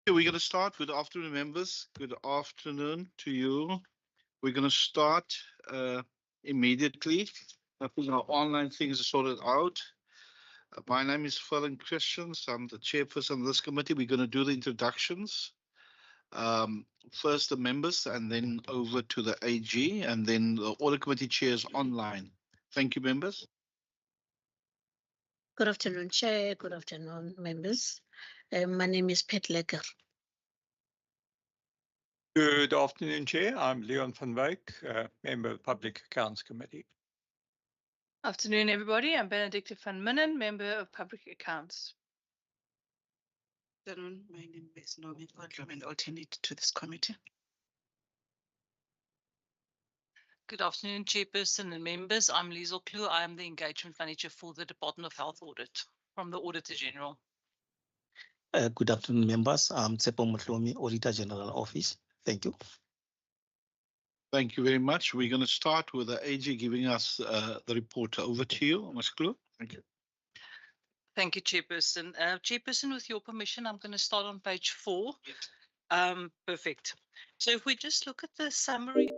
Okay, we're going to start. Good afternoon, members. Good afternoon to you. We're going to start immediately. I think our online things are sorted out. My name is Ferlin Christians. I'm the chairperson of this committee. We're going to do the introductions. First the members and then over to the AG and then the audit committee chairs online. Thank you, members. Good afternoon, Chair. Good afternoon, members. My name is Pat Lecker. Good afternoon, Chair. I'm Leon van Wyk, member of the Public Accounts Committee. Afternoon, everybody. I'm Benedicte van Minnen, member of Public Accounts. Good afternoon. My name is Naomi Podlam and alternate to this committee. Good afternoon, Chairperson and members. I'm Liesel Klue. I am the Engagement Manager for the Department of Health Audit from the Auditor General. Good afternoon, members. I'm Tsepo Motlomi, Auditor General Office. Thank you. Thank you very much. We're going to start with the AG giving us the report. Over to you, Ms. Klue. Thank you. Thank you, Chairperson. Chairperson, with your permission, I'm going to start on page 4. Perfect. So if we just look at the summary.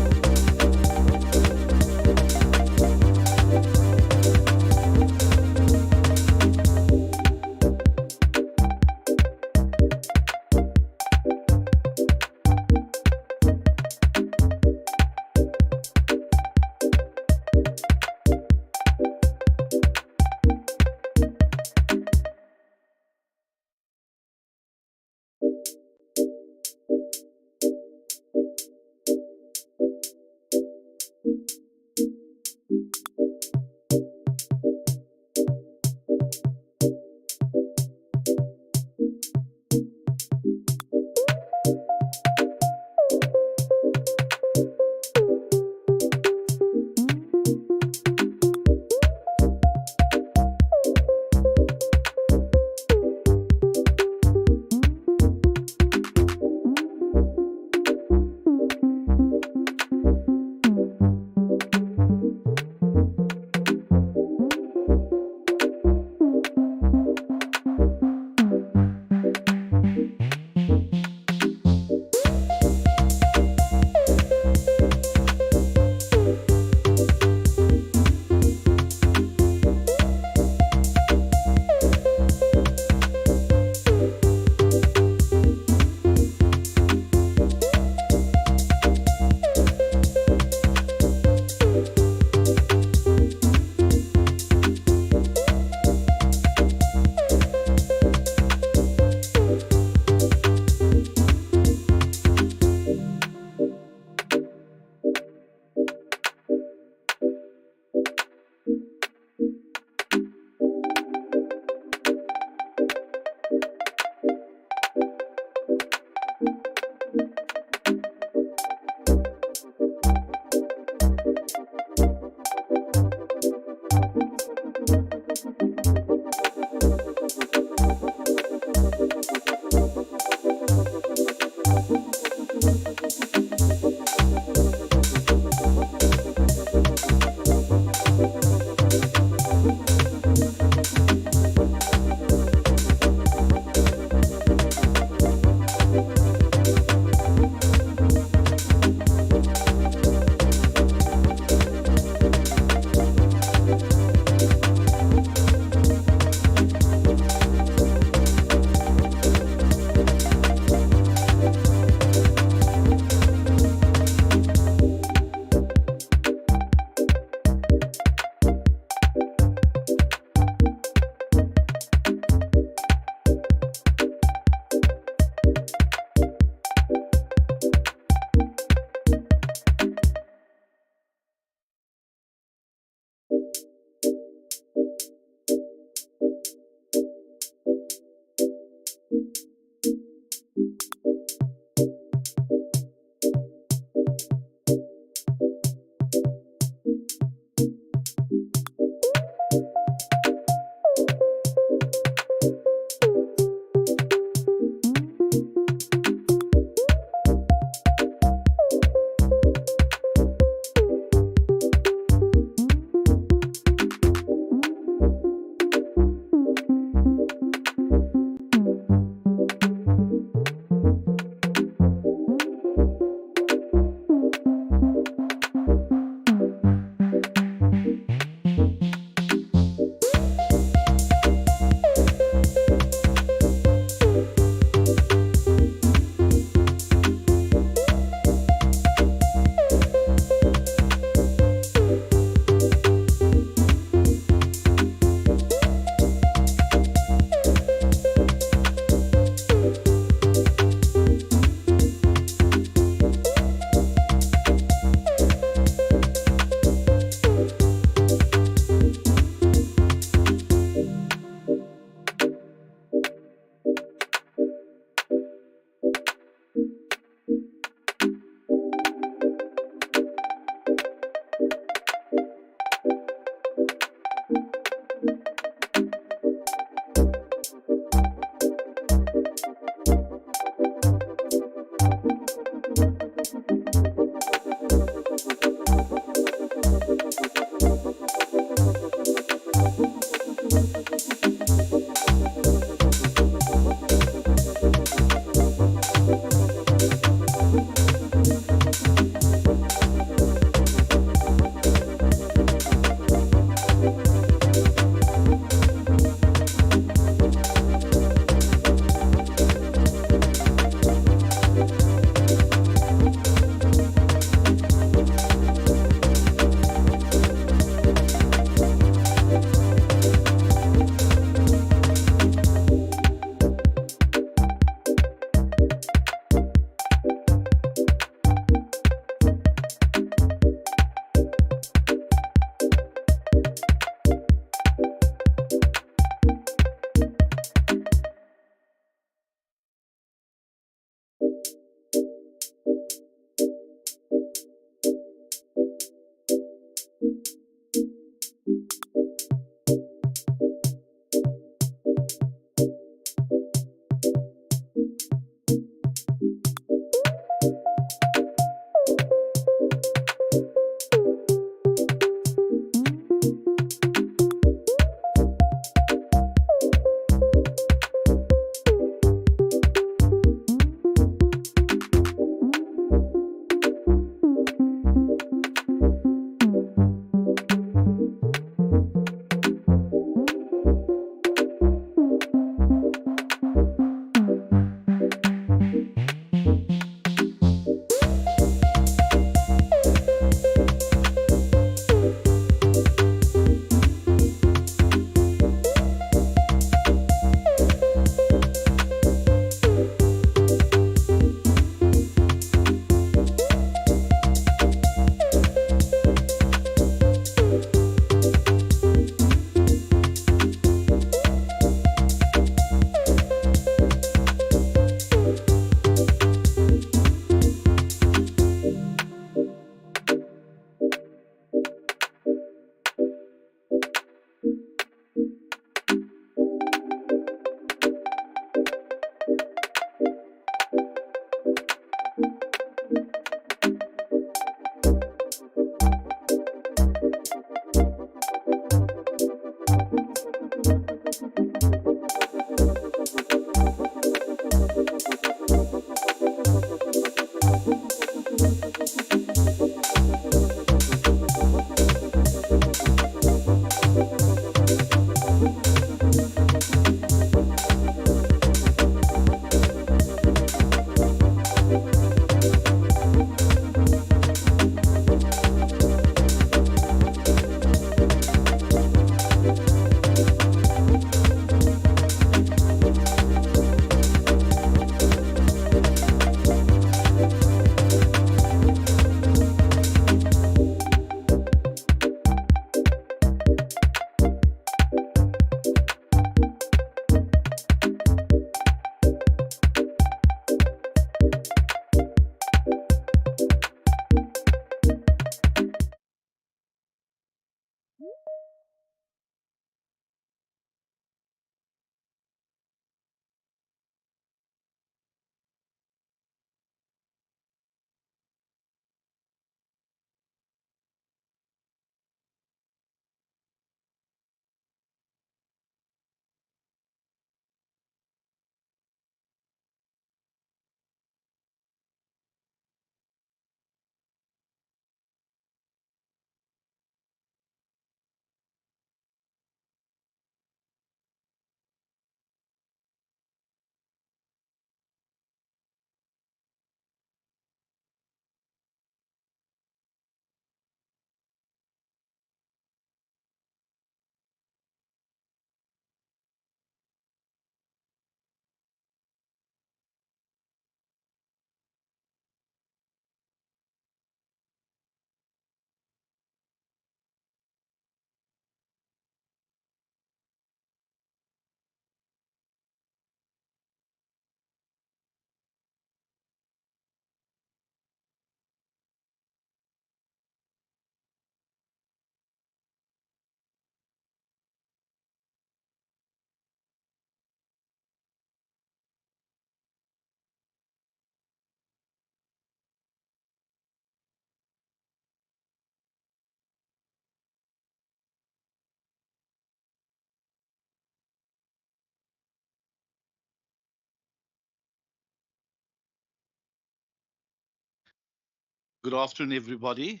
Good afternoon, everybody.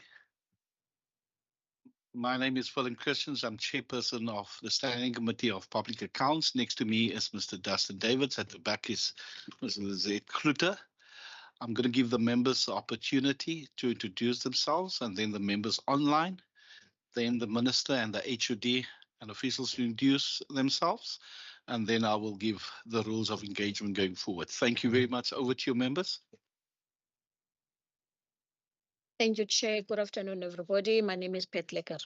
My name is Philip Christians. I'm chairperson of the Standing Committee of Public Accounts. Next to me is Mr. Dustin Davids. At the back is Mr. Lizette Kluter. I'm going to give the members the opportunity to introduce themselves, and then the members online, then the minister and the HOD and officials to introduce themselves, and then I will give the rules of engagement going forward. Thank you very much. Over to you, members. Thank you, Chair. Good afternoon, everybody. My name is Pat Lecker.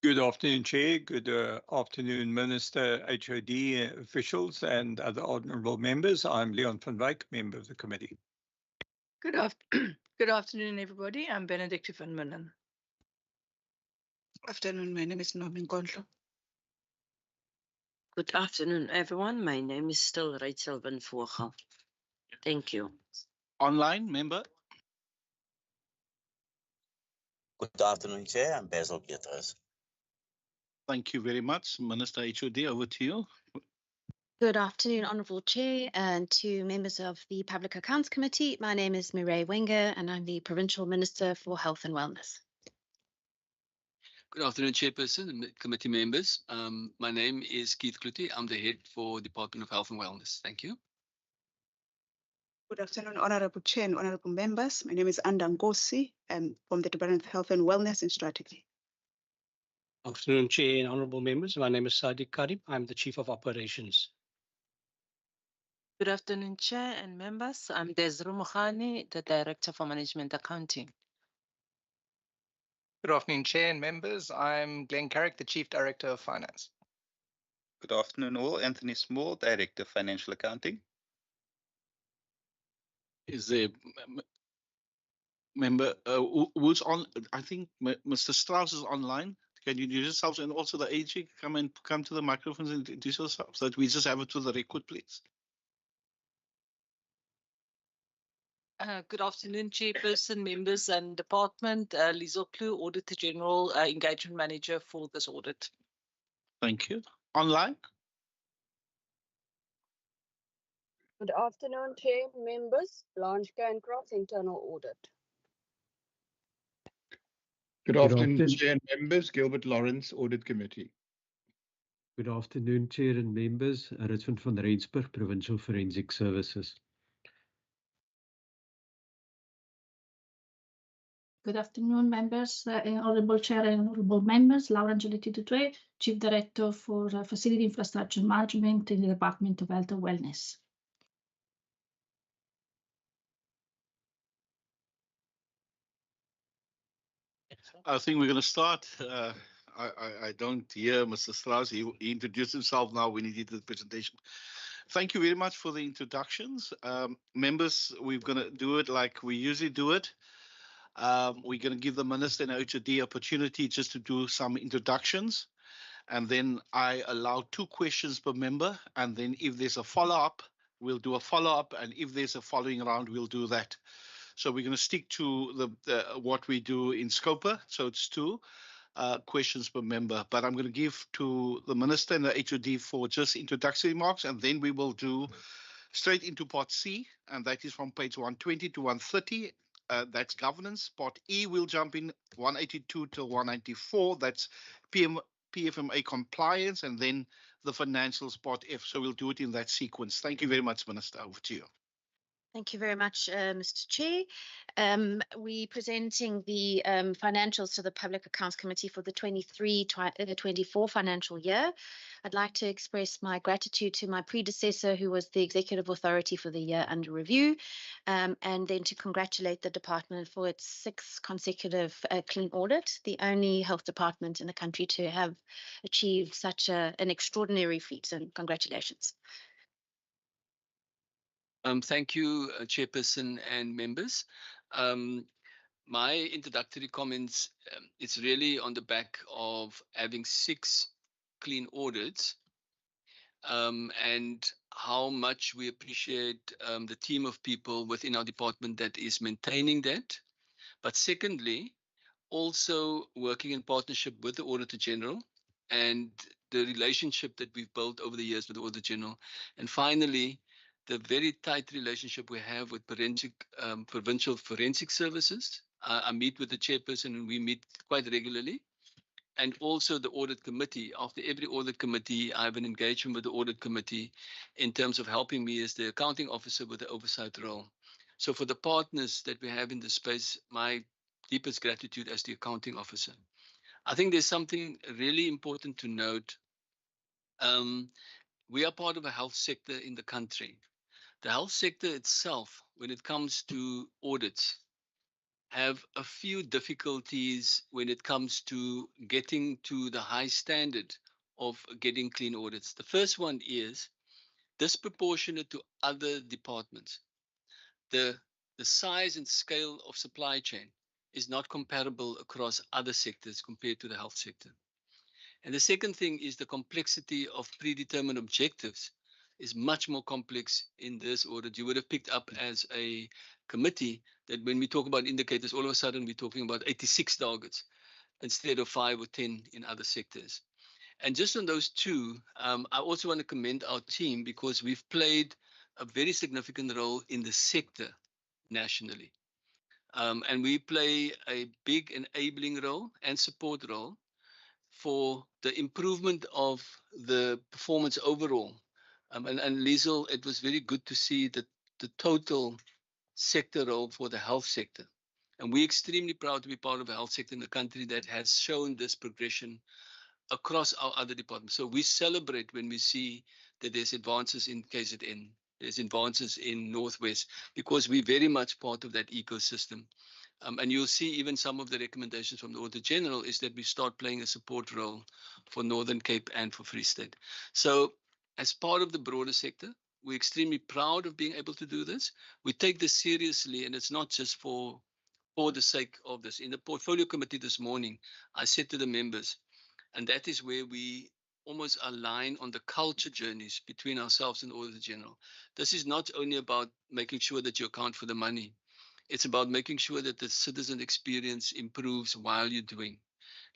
Good afternoon, Chair. Good afternoon, Minister, HOD officials, and other honourable members. I'm Leon van Wyk, member of the committee. Good afternoon, everybody. I'm Benedicte van Minnen. Afternoon, my name is Norman Gondlo. Good afternoon, everyone. My name is still Rachel Van Vogel. Thank you. Online member. Good afternoon, Chair. I'm Basil Petrus. Thank you very much. Minister HOD, over to you. Good afternoon, Honourable Chair, and to members of the Public Accounts Committee. My name is Mireille Wenger, and I'm the Provincial Minister for Health and Wellness. Good afternoon, Chairperson and committee members. My name is Keith Kluti. I'm the head for Department of Health and Wellness. Thank you. Good afternoon, Honorable Chair and Honorable Members. My name is Anda Ngosi. I'm from the Department of Health and Wellness and Strategy. Afternoon, Chair and Honourable Members. My name is Sadiq Karim. I'm the Chief of Operations. Good afternoon, Chair and members. I'm Desru Mukhani, the Director for Management Accounting. Good afternoon, Chair and members. I'm Glenn Carrick, the Chief Director of Finance. Good afternoon all. Anthony Small, Director of Financial Accounting. Is there member who's on? I think Mr. Strauss is online. Can you introduce yourselves, and also the AG come to the microphones and introduce yourselves, so that we just have it to the record, please. Good afternoon, Chairperson, members and department. Liesel Klue, Auditor General, Engagement Manager for this audit. Thank you. Online. Good afternoon, Chair, members. Blanche Cancroft, Internal Audit. Good afternoon, Chair and members. Gilbert Lawrence, Audit Committee. Good afternoon, Chair and members. Richmond van Rensburg, Provincial Forensic Services. Good afternoon, members, Honourable Chair and Honourable Members. Laura Angeletti Dutwe, Chief Director for Facility Infrastructure Management in the Department of Health and Wellness. I think we're going to start. I don't hear Mr. Strauss. He introduced himself now when he did the presentation. Thank you very much for the introductions. Members, we're going to do it like we usually do it. We're going to give the Minister and HOD opportunity just to do some introductions. And then I allow 2 questions per member. And then if there's a follow-up, we'll do a follow-up. And if there's a following round, we'll do that. So we're going to stick to what we do in Scopa. So it's 2 questions per member. But I'm going to give to the Minister and the HOD for just introductory remarks. And then we will do straight into Part C. And that is from page 120 to 130. That's governance. Part E will jump in 182 to 194. That's PFMA compliance, and then the financials, Part F. So we'll do it in that sequence. Thank you very much, Minister. Over to you. Thank you very much, Mr. Chair. We're presenting the financials to the Public Accounts Committee for the 23-24 financial year. I'd like to express my gratitude to my predecessor, who was the Executive Authority for the year under review, and then to congratulate the department for its 6th consecutive clean audit, the only health department in the country to have achieved such an extraordinary feat, and congratulations. Thank you, Chairperson and members. My introductory comments, it's really on the back of having 6 clean audits and how much we appreciate the team of people within our department that is maintaining that. But secondly, also working in partnership with the Auditor General and the relationship that we've built over the years with the Auditor General. And finally, the very tight relationship we have with provincial forensic services. I meet with the chairperson and we meet quite regularly. And also the audit committee. After every audit committee, I have an engagement with the audit committee in terms of helping me as the accounting officer with the oversight role. So for the partners that we have in this space, my deepest gratitude as the accounting officer. I think there's something really important to note. We are part of a health sector in the country. The health sector itself, when it comes to audits, have a few difficulties when it comes to getting to the high standard of getting clean audits. The first one is disproportionate to other departments. The size and scale of supply chain is not comparable across other sectors compared to the health sector. And the second thing is the complexity of predetermined objectives is much more complex in this audit. You would have picked up as a committee that when we talk about indicators, all of a sudden we're talking about 86 targets instead of 5 or 10 in other sectors. And just on those two, I also want to commend our team because we've played a very significant role in the sector nationally. And we play a big enabling role and support role for the improvement of the performance overall. And Liesel, it was very good to see that the total sector role for the health sector. And we're extremely proud to be part of a health sector in the country that has shown this progression across our other departments. So we celebrate when we see that there's advances in KZN, there's advances in Northwest, because we're very much part of that ecosystem. And you'll see even some of the recommendations from the Auditor General is that we start playing a support role for Northern Cape and for Free State. So as part of the broader sector, we're extremely proud of being able to do this. We take this seriously, and it's not just for the sake of this. In the portfolio committee this morning, I said to the members, and that is where we almost align on the culture journeys between ourselves and the Auditor General. This is not only about making sure that you account for the money. It's about making sure that the citizen experience improves while you're doing,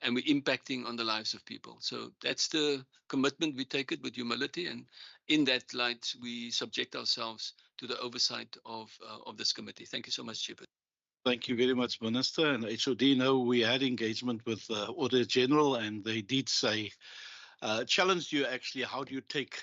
and we're impacting on the lives of people. So that's the commitment. We take it with humility, and in that light, we subject ourselves to the oversight of this committee. Thank you so much, Chairperson. Thank you very much, Minister. And HOD, know we had engagement with Auditor General, and they did say, challenged you actually, how do you take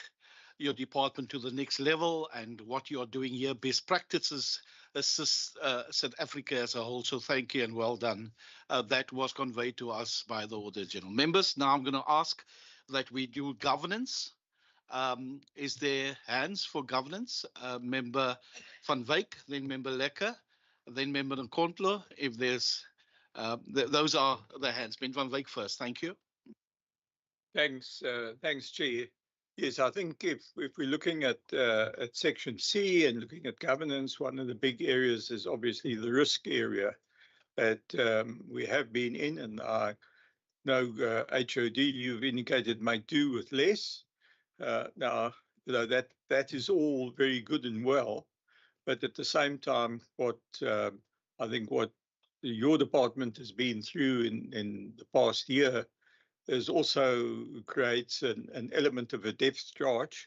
your department to the next level and what you are doing here, best practices, assist South Africa as a whole. So thank you and well done. That was conveyed to us by the Auditor General. Members, now I'm going to ask that we do governance. Is there hands for governance? Member Van Wyk, then Member Lekker, then Member Nkontlo. If there's, those are the hands. Member Van Wyk first. Thank you. Thanks, Chair. Yes, I think if we're looking at Section C and looking at governance, one of the big areas is obviously the risk area that we have been in, and I know HOD, you've indicated might do with less. Now, that is all very good and well, but at the same time, what I think what your department has been through in the past year is also creates an element of a depth charge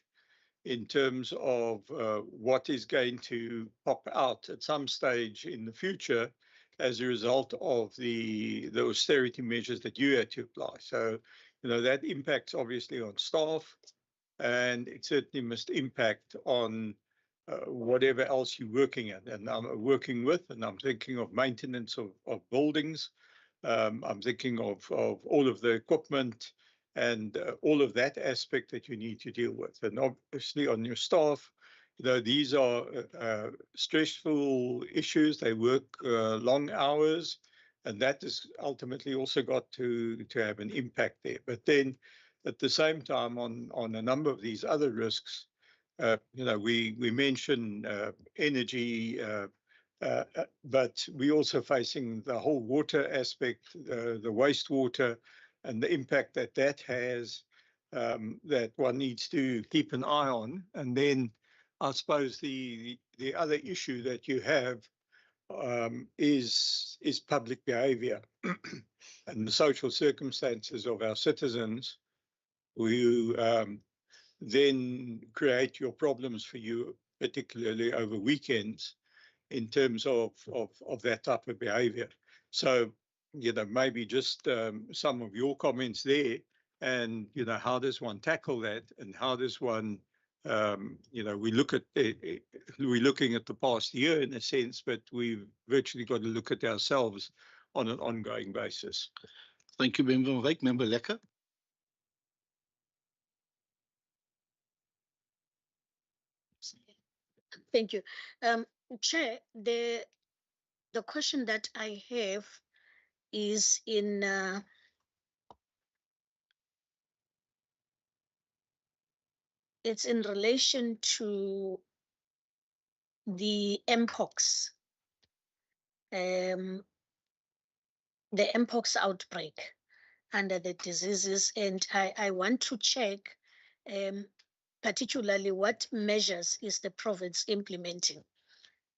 in terms of what is going to pop out at some stage in the future as a result of the austerity measures that you had to apply. So, that impacts obviously on staff, and it certainly must impact on whatever else you're working at. And I'm working with, and I'm thinking of maintenance of buildings. I'm thinking of all of the equipment and all of that aspect that you need to deal with. And obviously on your staff, these are stressful issues. They work long hours, and that has ultimately also got to have an impact there. But then at the same time, on a number of these other risks, we mention energy, but we're also facing the whole water aspect, the wastewater, and the impact that has, that one needs to keep an eye on. And then I suppose the other issue that you have is public behavior and the social circumstances of our citizens who then create your problems for you particularly over weekends, in terms of that type of behavior. So, maybe just some of your comments there, and, how does one tackle that, and how does one, we're looking at the past year in a sense, but we've virtually got to look at ourselves on an ongoing basis. Thank you, Member Van Wyk. Member Lekker. Thank you. Chair, the question that I have is it's in relation to the mpox, the mpox outbreak under the diseases, and I want to check particularly what measures is the province implementing.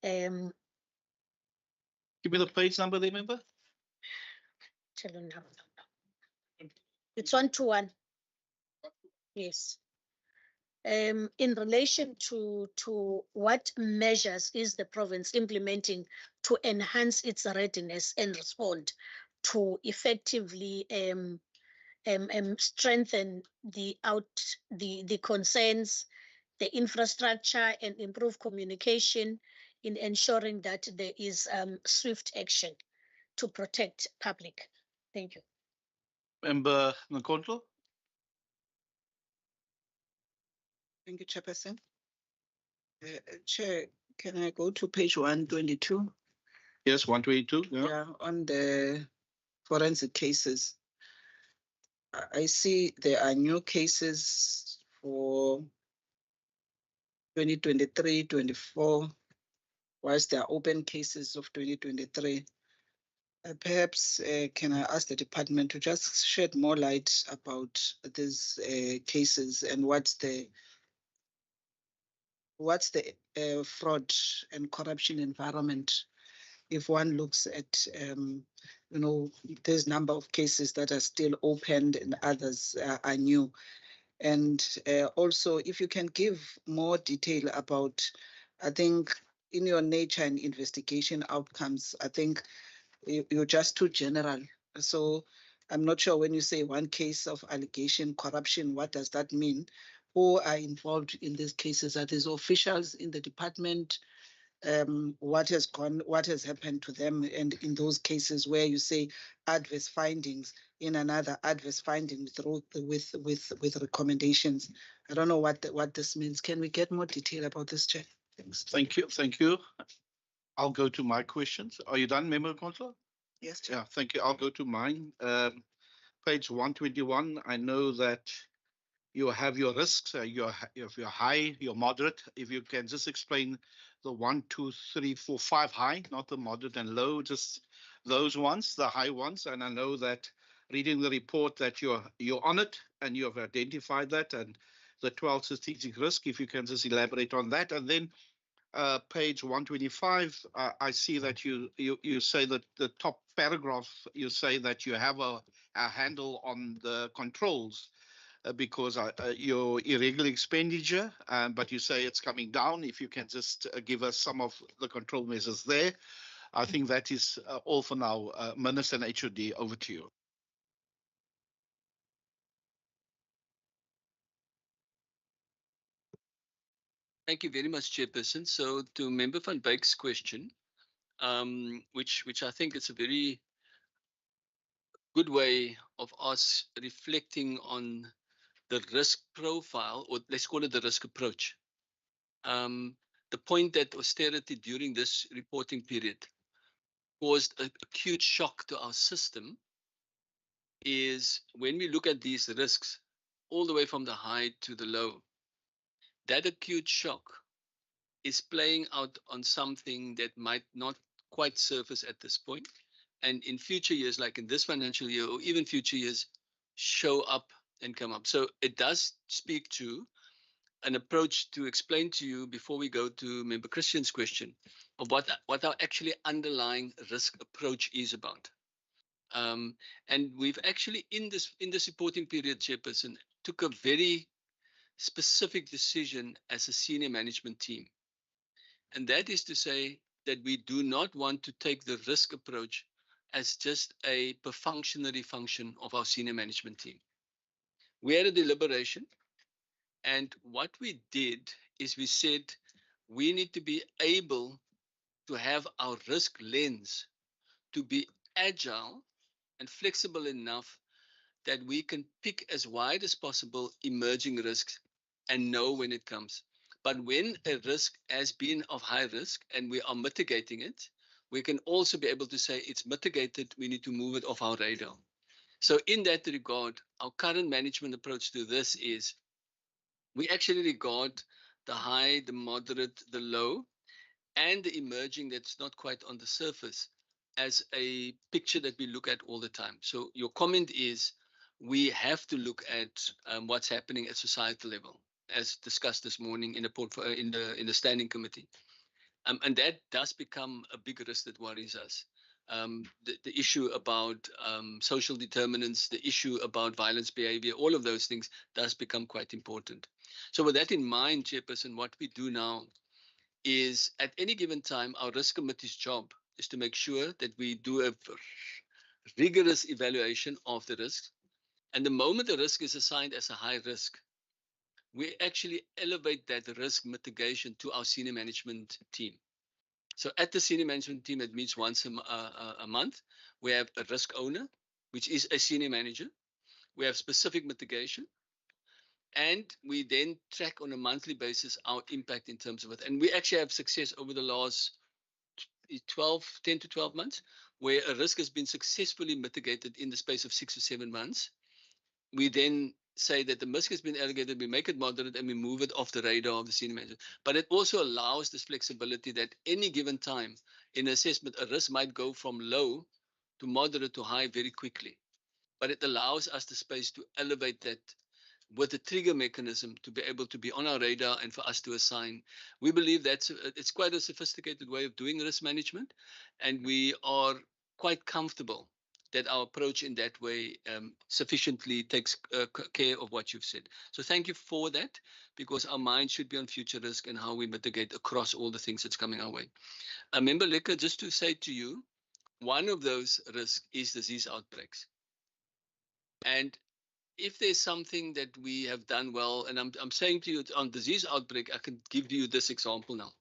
Give me the page number there, member. Tell you now. It's 121. Yes. In relation to what measures is the province implementing to enhance its readiness and respond to effectively strengthen the concerns, the infrastructure, and improve communication in ensuring that there is swift action to protect public. Thank you. Member Nkontlo. Thank you, Chairperson. Chair, can I go to page 122? Yes, 122. Yeah, on the forensic cases. I see there are new cases for 2023-24, whilst there are open cases of 2023. Perhaps can I ask the department to just shed more light about these cases and what's the fraud and corruption environment if one looks at there's number of cases that are still opened and others are new. And also, if you can give more detail about, I think, in your nature and investigation outcomes, I think you're just too general. So I'm not sure when you say one case of allegation, corruption, what does that mean? Who are involved in these cases? Are these officials in the department? What has happened to them? And in those cases where you say adverse findings, in another adverse finding with recommendations. I don't know what this means. Can we get more detail about this, Chair? Thanks. Thank you. Thank you. I'll go to my questions. Are you done, Member Nkontlo? Yes, Chair. Yeah, thank you. I'll go to mine. Page 121, I know that you have your risks. You're high, you're moderate. If you can just explain the 1, 2, 3, 4, 5 high, not the moderate and low, just those ones, the high ones. And I know that reading the report that you're on it and you have identified that, and the 12 strategic risk, if you can just elaborate on that. And then page 125, I see that you say that the top paragraph, you say that you have a handle on the controls because your irregular expenditure, but you say it's coming down. If you can just give us some of the control measures there. I think that is all for now. Minister and HOD, over to you. Thank you very much, Chairperson. So to Member Van Wyk's question, which I think is a very good way of us reflecting on the risk profile, or let's call it the risk approach. The point that austerity during this reporting period caused an acute shock to our system is when we look at these risks all the way from the high to the low, that acute shock is playing out on something that might not quite surface at this point. And in future years, like in this financial year or even future years, show up and come up. So it does speak to an approach to explain to you before we go to Member Christian's question of what our actually underlying risk approach is about. And we've actually in this reporting period, Chairperson, took a very specific decision as a senior management team And that is to say that we do not want to take the risk approach as just a perfunctionary function of our senior management team. We had a deliberation, and what we did is we said we need to be able to have our risk lens to be agile and flexible enough that we can pick as wide as possible emerging risks and know when it comes. But when a risk has been of high risk and we are mitigating it, we can also be able to say it's mitigated, we need to move it off our radar. So in that regard, our current management approach to this is we actually regard the high, the moderate, the low, and the emerging that's not quite on the surface as a picture that we look at all the time. So your comment is we have to look at what's happening at societal level, as discussed this morning in the standing committee, and that does become a big risk that worries us. The issue about social determinants, the issue about violence behavior, all of those things does become quite important. So with that in mind, Chairperson, what we do now is at any given time, our risk committee's job is to make sure that we do a rigorous evaluation of the risk. And the moment a risk is assigned as a high risk, we actually elevate that risk mitigation to our senior management team. So at the senior management team, it meets once a month. We have a risk owner, which is a senior manager. We have specific mitigation. And we then track on a monthly basis our impact in terms of it. And we actually have success over the last 10 to 12 months, where a risk has been successfully mitigated in the space of 6 or 7 months. We then say that the risk has been allocated, we make it moderate, and we move it off the radar of the senior manager. But it also allows this flexibility that any given time in assessment, a risk might go from low to moderate to high very quickly. But it allows us the space to elevate that with a trigger mechanism to be able to be on our radar and for us to assign. We believe that's it's quite a sophisticated way of doing risk management, and we are quite comfortable that our approach in that way sufficiently takes care of what you've said. So thank you for that, because our mind should be on future risk and how we mitigate across all the things that's coming our way. Member Lekker, just to say to you, one of those risks is disease outbreaks. And if there's something that we have done well, and I'm saying to you on disease outbreak, I can give you this example now.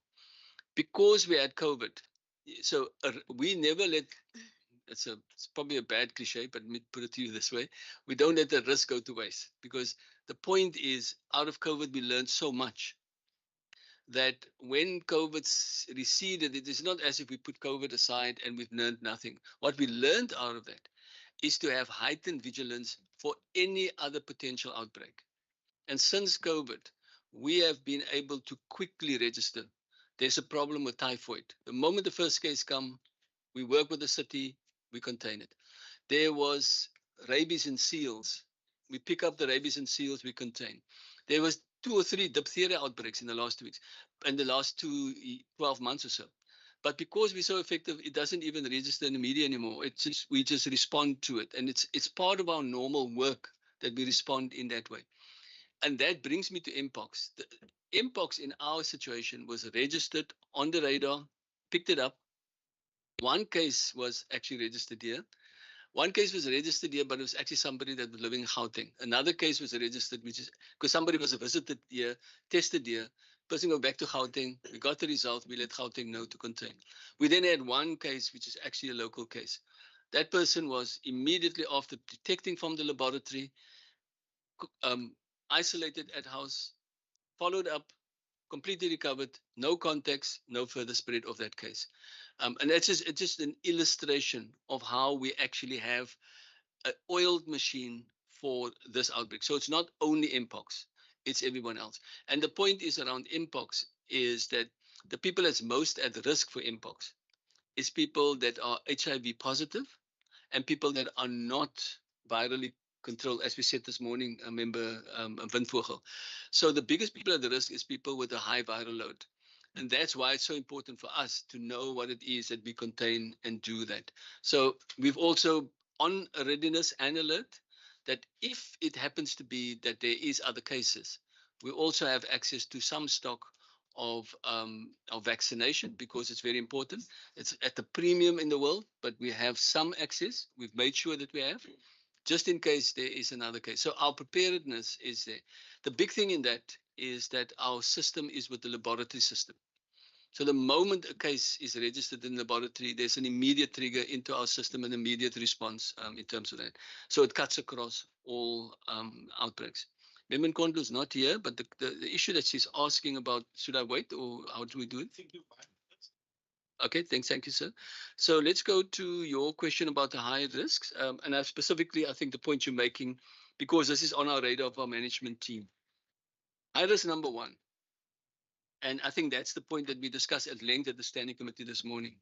Because we had COVID, so we never let, it's probably a bad cliche, but let me put it to you this way. We don't let the risk go to waste, because the point is, out of COVID, we learned so much that when COVID receded, it is not as if we put COVID aside and we've learned nothing. What we learned out of that is to have heightened vigilance for any other potential outbreak. And since COVID, we have been able to quickly register. There's a problem with typhoid. The moment the first case comes, we work with the city, we contain it. There was rabies in seals. We pick up the rabies in seals, we contain. There was 2 or 3 diphtheria outbreaks in the last 2 weeks, in the last 12 months or so. But because we're so effective, it doesn't even register in the media anymore. It's just, we just respond to it. And it's part of our normal work that we respond in that way. And that brings me to Mpox. The Mpox in our situation was registered on the radar, picked it up. One case was actually registered here. One case was registered here, but it was actually somebody that was living in Gauteng. Another case was registered, which is because somebody was visited here, tested here. Person go back to Gauteng. We got the result. We let Gauteng know to contain. We then had one case, which is actually a local case. That person was immediately after detecting from the laboratory, isolated at house, followed up, completely recovered, no contacts, no further spread of that case. And it's just an illustration of how we actually have an oiled machine for this outbreak. So it's not only Mpox, it's everyone else. And the point is around Mpox is that the people that's most at risk for Mpox is people that are HIV positive and people that are not virally controlled, as we said this morning, Member Windvogel. So the biggest people at the risk is people with a high viral load. And that's why it's so important for us to know what it is that we contain and do that. So we've also on a readiness and alert that if it happens to be that there is other cases, we also have access to some stock of vaccination because it's very important. It's at the premium in the world, but we have some access. We've made sure that we have, just in case there is another case. So our preparedness is there. The big thing in that is that our system is with the laboratory system. So the moment a case is registered in the laboratory, there's an immediate trigger into our system and immediate response in terms of that. So it cuts across all outbreaks. Memon Kondlo is not here, but the issue that she's asking about, should I wait or how do we do it? Okay, thanks. Thank you, sir. So let's go to your question about the high risks. And specifically, I think the point you're making, because this is on our radar of our management team. High risk number one. And I think that's the point that we discussed at length at the Standing Committee this morning.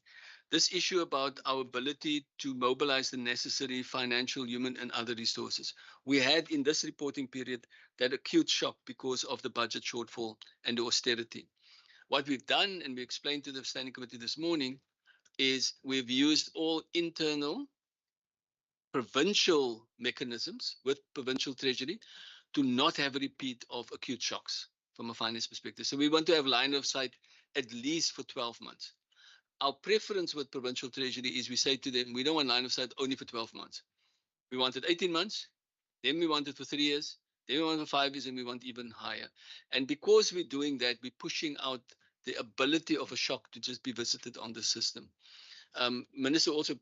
This issue about our ability to mobilize the necessary financial, human, and other resources. We had in this reporting period that acute shock because of the budget shortfall and the austerity. What we've done, and we explained to the Standing Committee this morning, is we've used all internal provincial mechanisms with provincial treasury to not have a repeat of acute shocks from a finance perspective. So we want to have line of sight at least for 12 months. Our preference with provincial treasury is we say to them, we don't want line of sight only for 12 months. We want it 18 months, then we want it for 3 years, then we want it for 5 years, and we want even higher. And because we're doing that, we're pushing out the ability of a shock to just be visited on the system. Minister also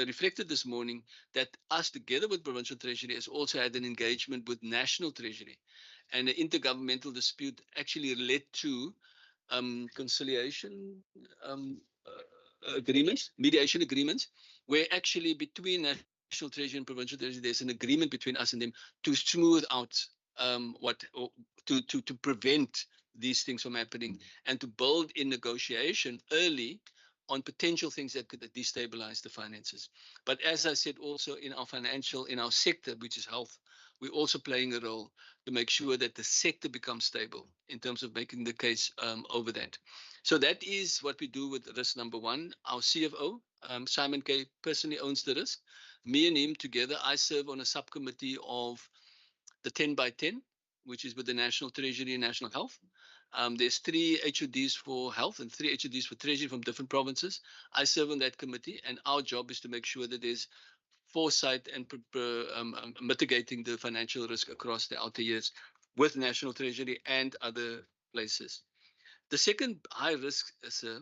reflected this morning that us together with Provincial Treasury has also had an engagement with National Treasury, and an intergovernmental dispute actually led to conciliation agreements, mediation agreements, where actually between National Treasury and Provincial Treasury, there's an agreement between us and them to smooth out to prevent these things from happening and to build in negotiation early on potential things that could destabilize the finances. But as I said, also in our sector, which is health, we're also playing a role to make sure that the sector becomes stable in terms of making the case over that. So that is what we do with risk number one. Our CFO, Simon Kay, personally owns the risk. Me and him together, I serve on a subcommittee of the 10 by 10, which is with the National Treasury and National Health. There's 3 HODs for health and 3 HODs for treasury from different provinces. I serve on that committee, and our job is to make sure that there's foresight and mitigating the financial risk across the outer years with National Treasury and other places. The second high risk, sir,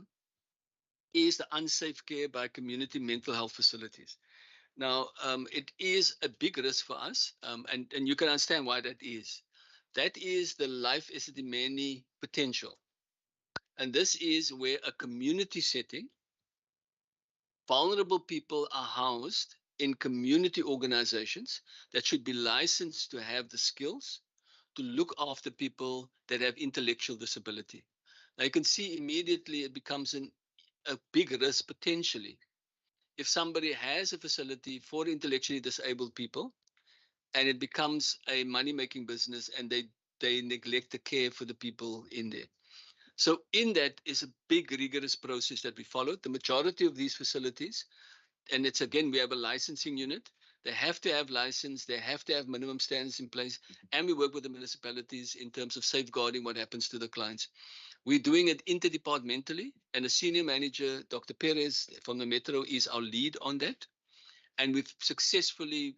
is the unsafe care by community mental health facilities. Now, it is a big risk for us, and you can understand why that is. That is the life Esidimeni potential. And this is where a community setting, vulnerable people are housed in community organizations that should be licensed to have the skills to look after people that have intellectual disability. Now you can see immediately it becomes a big risk potentially. If somebody has a facility for intellectually disabled people and it becomes a money-making business and they neglect the care for the people in there. So in that is a big rigorous process that we follow. The majority of these facilities, and it's again, we have a licensing unit. They have to have license. They have to have minimum standards in place. And we work with the municipalities in terms of safeguarding what happens to the clients. We're doing it interdepartmentally, and a senior manager, Dr. Perez from the Metro, is our lead on that. And we've successfully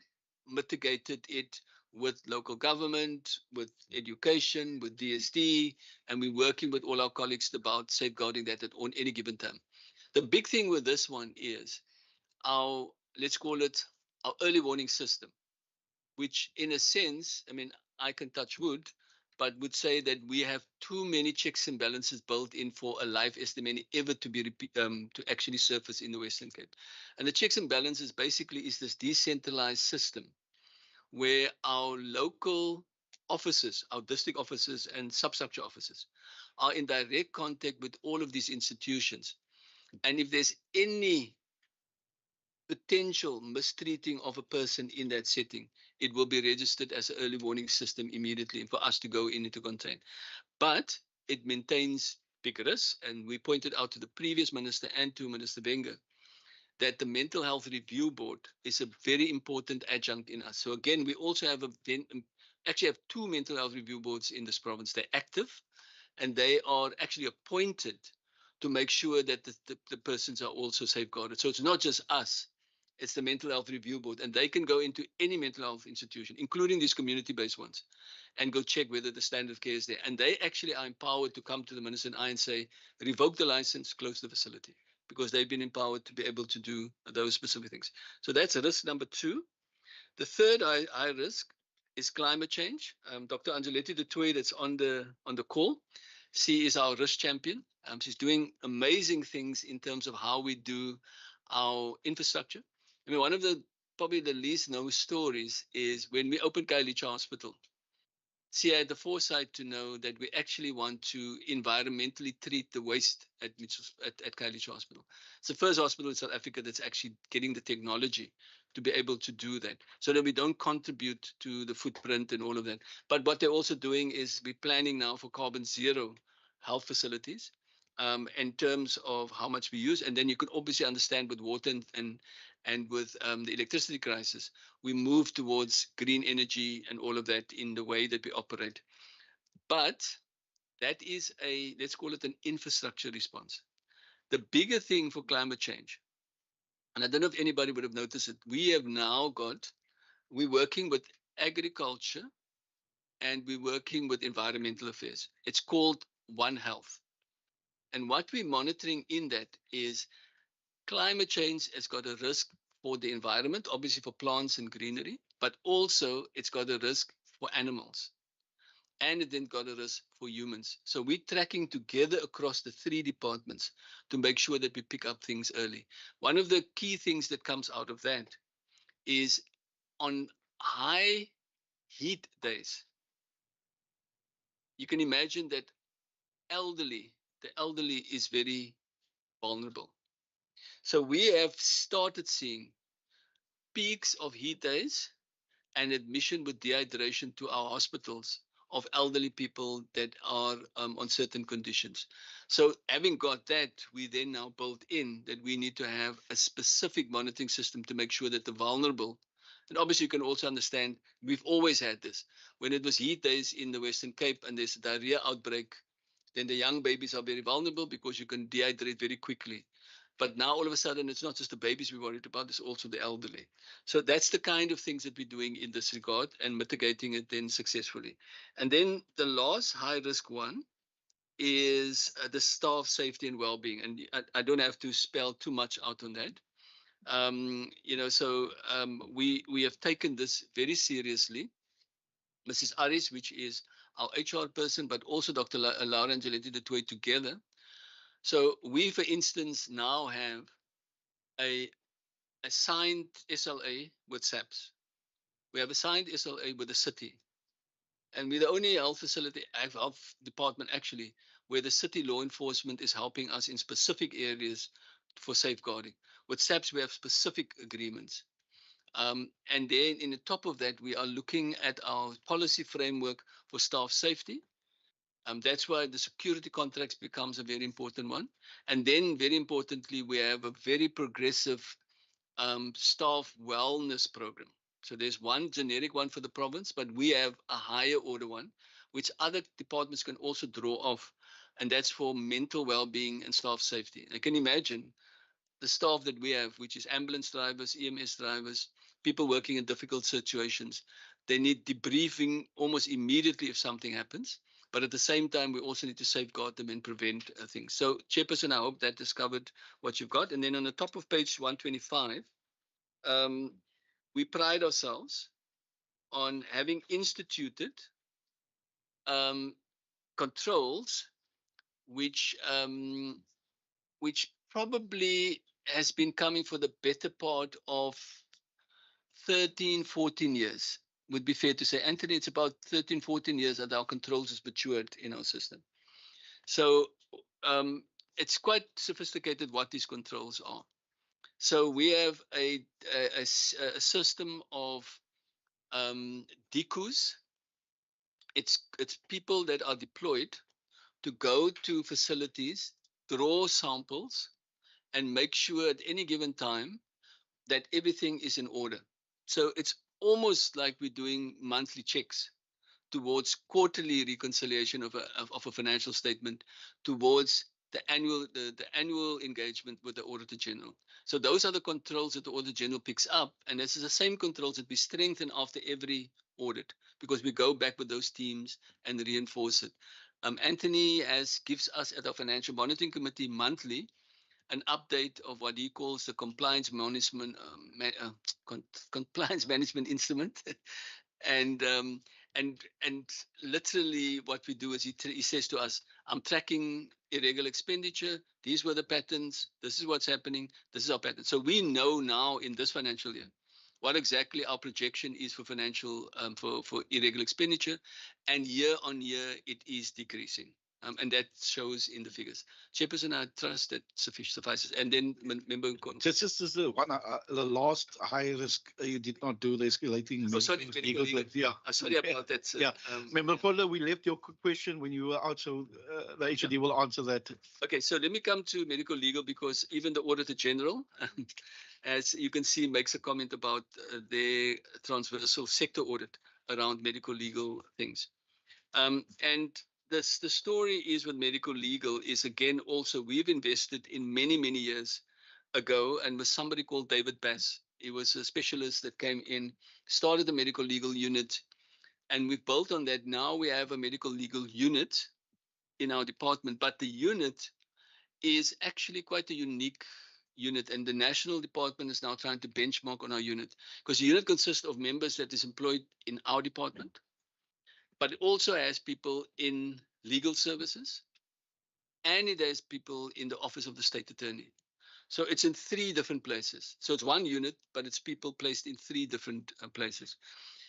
mitigated it with local government, with education, with DSD, and we're working with all our colleagues about safeguarding that on any given time. The big thing with this one is our, let's call it our early warning system, which in a sense, I mean, I can touch wood, but would say that we have too many checks and balances built in for a life estimate ever to be to actually surface in the Western Cape. And the checks and balances basically is this decentralized system where our local offices, our district offices and substructure offices are in direct contact with all of these institutions. And if there's any potential mistreating of a person in that setting, it will be registered as an early warning system immediately for us to go in and to contain. But it maintains big risks, and we pointed out to the previous minister and to Minister Wenger that the Mental Health Review Board is a very important adjunct in us. So again, we also have actually have 2 mental health review boards in this province. They're active, and they are actually appointed to make sure that the persons are also safeguarded. So it's not just us, it's the mental health review board, and they can go into any mental health institution, including these community-based ones, and go check whether the standard of care is there. And they actually are empowered to come to the minister and I and say, revoke the license, close the facility, because they've been empowered to be able to do those specific things. So that's risk number 2. The third high risk is climate change. Dr. Angeletti Dutoy, that's on the call. She is our risk champion. She's doing amazing things in terms of how we do our infrastructure. I mean, one of the probably the least known stories is when we opened Khayelitsha Hospital. She had the foresight to know that we actually want to environmentally treat the waste at Khayelitsha Hospital. It's the first hospital in South Africa that's actually getting the technology to be able to do that, so that we don't contribute to the footprint and all of that. But what they're also doing is we're planning now for carbon zero health facilities, in terms of how much we use. And then you can obviously understand with water and with the electricity crisis, we move towards green energy and all of that in the way that we operate. But that is let's call it an infrastructure response. The bigger thing for climate change, and I don't know if anybody would have noticed it, we're working with agriculture and we're working with environmental affairs. It's called One Health. And what we're monitoring in that is climate change has got a risk for the environment, obviously for plants and greenery, but also it's got a risk for animals. And it then got a risk for humans. So we're tracking together across the 3 departments to make sure that we pick up things early. One of the key things that comes out of that is on high heat days, you can imagine that the elderly is very vulnerable. So we have started seeing peaks of heat days and admission with dehydration to our hospitals of elderly people that are on certain conditions. So having got that, we then now built in that we need to have a specific monitoring system to make sure that the vulnerable, and obviously you can also understand, we've always had this. When it was heat days in the Western Cape and there's a diarrhea outbreak, then the young babies are very vulnerable because you can dehydrate very quickly. But now all of a sudden, it's not just the babies we're worried about, it's also the elderly. So that's the kind of things that we're doing in this regard and mitigating it then successfully. And then the last high risk one is the staff safety and well-being. And I don't have to spell too much out on that. We have taken this very seriously. Mrs. Aris, which is our HR person, but also Dr. Laura Angeletti Dutoy together. So we, for instance, now have a signed SLA with SAPS. We have a signed SLA with the city. And we're the only health facility, health department actually, where the city law enforcement is helping us in specific areas for safeguarding. With SAPS, we have specific agreements. And then in the top of that, we are looking at our policy framework for staff safety. That's why the security contracts becomes a very important one. And then very importantly, we have a very progressive staff wellness program. So there's one generic one for the province, but we have a higher order one, which other departments can also draw off. And that's for mental well-being and staff safety. I can imagine the staff that we have, which is ambulance drivers, EMS drivers, people working in difficult situations, they need debriefing almost immediately if something happens. But at the same time, we also need to safeguard them and prevent things. So, Chairperson, I hope that has covered what you've got. And then on the top of page 125, we pride ourselves on having instituted controls which probably has been coming for the better part of 13, 14 years, would be fair to say. Anthony, it's about 13, 14 years that our controls has matured in our system. So it's quite sophisticated what these controls are. So we have a system of DQs. It's people that are deployed to go to facilities, draw samples, and make sure at any given time that everything is in order. So it's almost like we're doing monthly checks towards quarterly reconciliation of a financial statement towards the annual engagement with the Auditor General. So those are the controls that the Auditor General picks up, and this is the same controls that we strengthen after every audit, because we go back with those teams and reinforce it. Anthony gives us at our Financial Monitoring Committee monthly an update of what he calls the compliance management compliance management instrument. and literally what we do is he says to us, I'm tracking irregular expenditure. These were the patterns. This is what's happening. This is our pattern. So we know now in this financial year what exactly our projection is for financial for irregular expenditure, and year on year it is decreasing. And that shows in the figures. Chairperson, I trust that suffices. And then member Just is the one, the last high risk you did not do the escalating. Oh, sorry, medical legal. Yeah. Sorry about that, sir. Yeah. Member Kola, we left your question when you were out, so the HOD will answer that. Okay, so let me come to medical legal, because even the Auditor General, as you can see, makes a comment about their transversal sector audit around medical legal things. And the story is with medical legal is, again, also we've invested in many years ago, and with somebody called David Bass. He was a specialist that came in, started the medical legal unit, and we've built on that. Now we have a medical legal unit in our department, but the unit is actually quite a unique unit, and the national department is now trying to benchmark on our unit, because the unit consists of members that is employed in our department, but it also has people in legal services, and it has people in the office of the state attorney. So it's in 3 different places. So it's one unit, but it's people placed in 3 different places.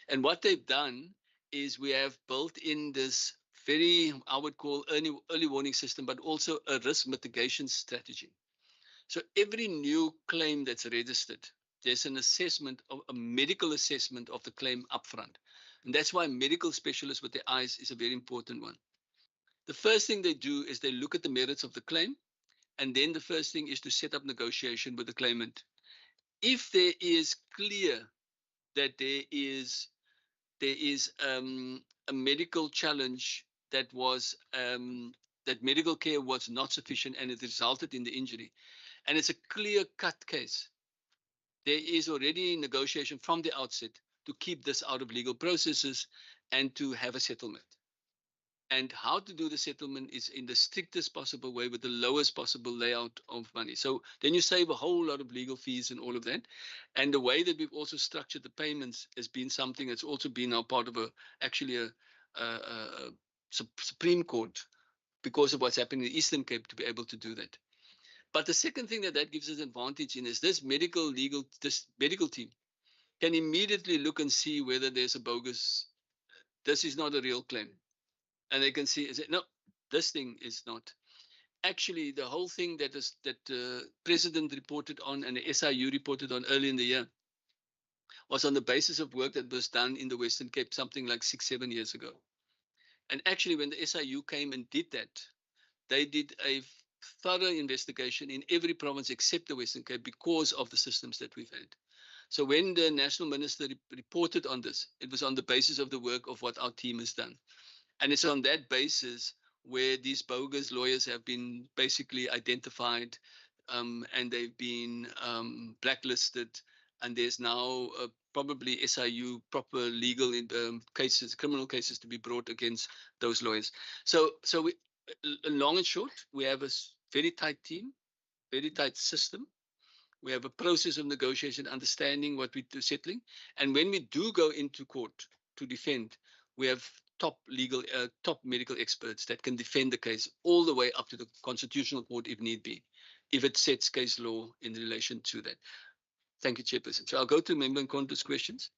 And what they've done is we have built in this very, I would call, early warning system, but also a risk mitigation strategy. So every new claim that's registered, there's an assessment, of a medical assessment of the claim upfront. And that's why medical specialists with their eyes is a very important one. The first thing they do is they look at the merits of the claim. And then the first thing is to set up negotiation with the claimant. If there is clear that there is a medical challenge that was that medical care was not sufficient and it resulted in the injury, and it's a clear-cut case, there is already negotiation from the outset to keep this out of legal processes and to have a settlement. And how to do the settlement is in the strictest possible way with the lowest possible layout of money. So then you save a whole lot of legal fees and all of that. And the way that we've also structured the payments has been something that's also been now part of a Supreme Court, because of what's happening in the Eastern Cape, to be able to do that. But the second thing that gives us advantage in is this medical team can immediately look and see whether there's a bogus, this is not a real claim. And they can see, is it, no, this thing is not. Actually, the whole thing that President reported on and the SIU reported on early in the year was on the basis of work that was done in the Western Cape something like 6-7 years ago. And actually, when the SIU came and did that, they did a thorough investigation in every province except the Western Cape because of the systems that we've had. So when the national minister reported on this, it was on the basis of the work of what our team has done. And it's on that basis where these bogus lawyers have been basically identified, and they've been blacklisted. And there's now probably SIU proper legal cases, criminal cases to be brought against those lawyers. So we, long and short, we have a very tight team, very tight system. We have a process of negotiation, understanding what we do, settling. And when we do go into court to defend, we have top medical experts that can defend the case all the way up to the Constitutional Court if need be, if it sets case law in relation to that. Thank you, Chairperson. So I'll go to Member Nkonhlu's questions.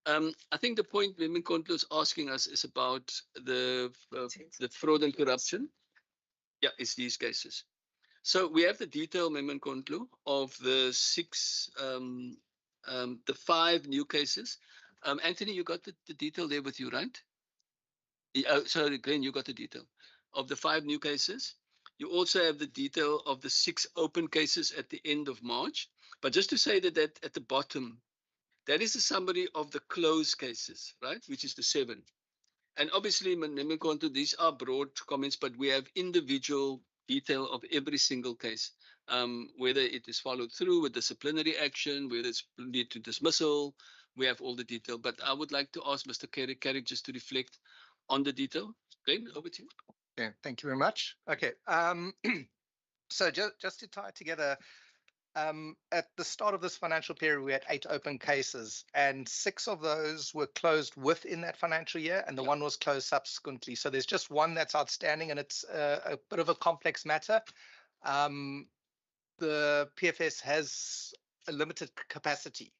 I think the point Member Nkonhlu is asking us is about the fraud and corruption. Yeah, it's these cases. So we have the detail, Member Nkonhlu, of the 5 new cases. Anthony, you got the detail there with you, right? Sorry, Glenn, you got the detail of the 5 new cases. You also have the detail of the 6 open cases at the end of March. But just to say that at the bottom, that is a summary of the closed cases, right? Which is the 7. And obviously, Menemekonto, these are broad comments, but we have individual detail of every single case, whether it is followed through with disciplinary action, whether it's lead to dismissal. We have all the detail. But I would like to ask Mr. Carrick just to reflect on the detail. Glenn, over to you. Yeah, thank you very much. Okay. So just to tie it together, at the start of this financial period, we had 8 open cases, and 6 of those were closed within that financial year, and the one was closed subsequently. So there's just one that's outstanding, and it's a bit of a complex matter. The PFS has a limited capacity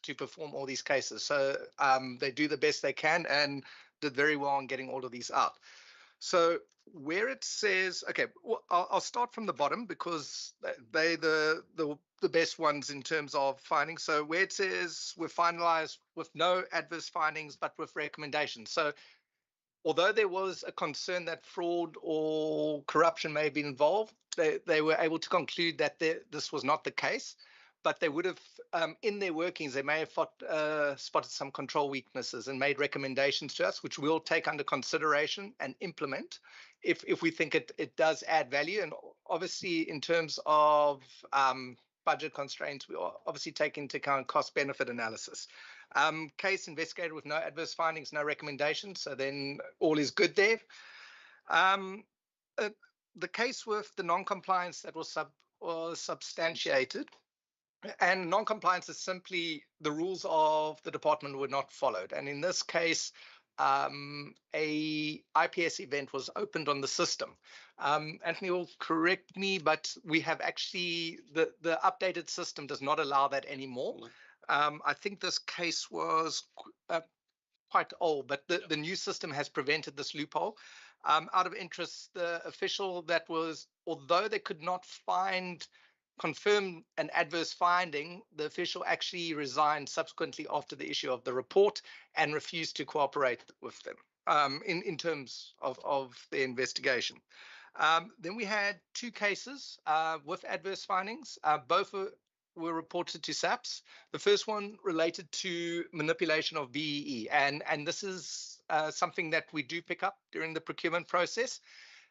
to perform all these cases, so they do the best they can and did very well on getting all of these out. So where it says, okay, well, I'll start from the bottom because they're the best ones in terms of findings. So where it says we're finalized with no adverse findings, but with recommendations. So although there was a concern that fraud or corruption may have been involved, they were able to conclude that this was not the case. But they would have, in their workings, they may have spotted some control weaknesses and made recommendations to us, which we'll take under consideration and implement if we think it does add value. And obviously, in terms of budget constraints, we obviously take into account cost-benefit analysis. Case investigated with no adverse findings, no recommendations, so then all is good there. The case with the non-compliance that was substantiated, and non-compliance is simply the rules of the department were not followed. And in this case, a IPS event was opened on the system. Anthony will correct me, but we have actually, the updated system does not allow that anymore. I think this case was quite old, but the new system has prevented this loophole. Out of interest, the official that was, although they could not confirm an adverse finding, the official actually resigned subsequently after the issue of the report and refused to cooperate with them in terms of the investigation. Then we had 2 cases with adverse findings. Both were reported to SAPS. The first one related to manipulation of BEE, and this is something that we do pick up during the procurement process.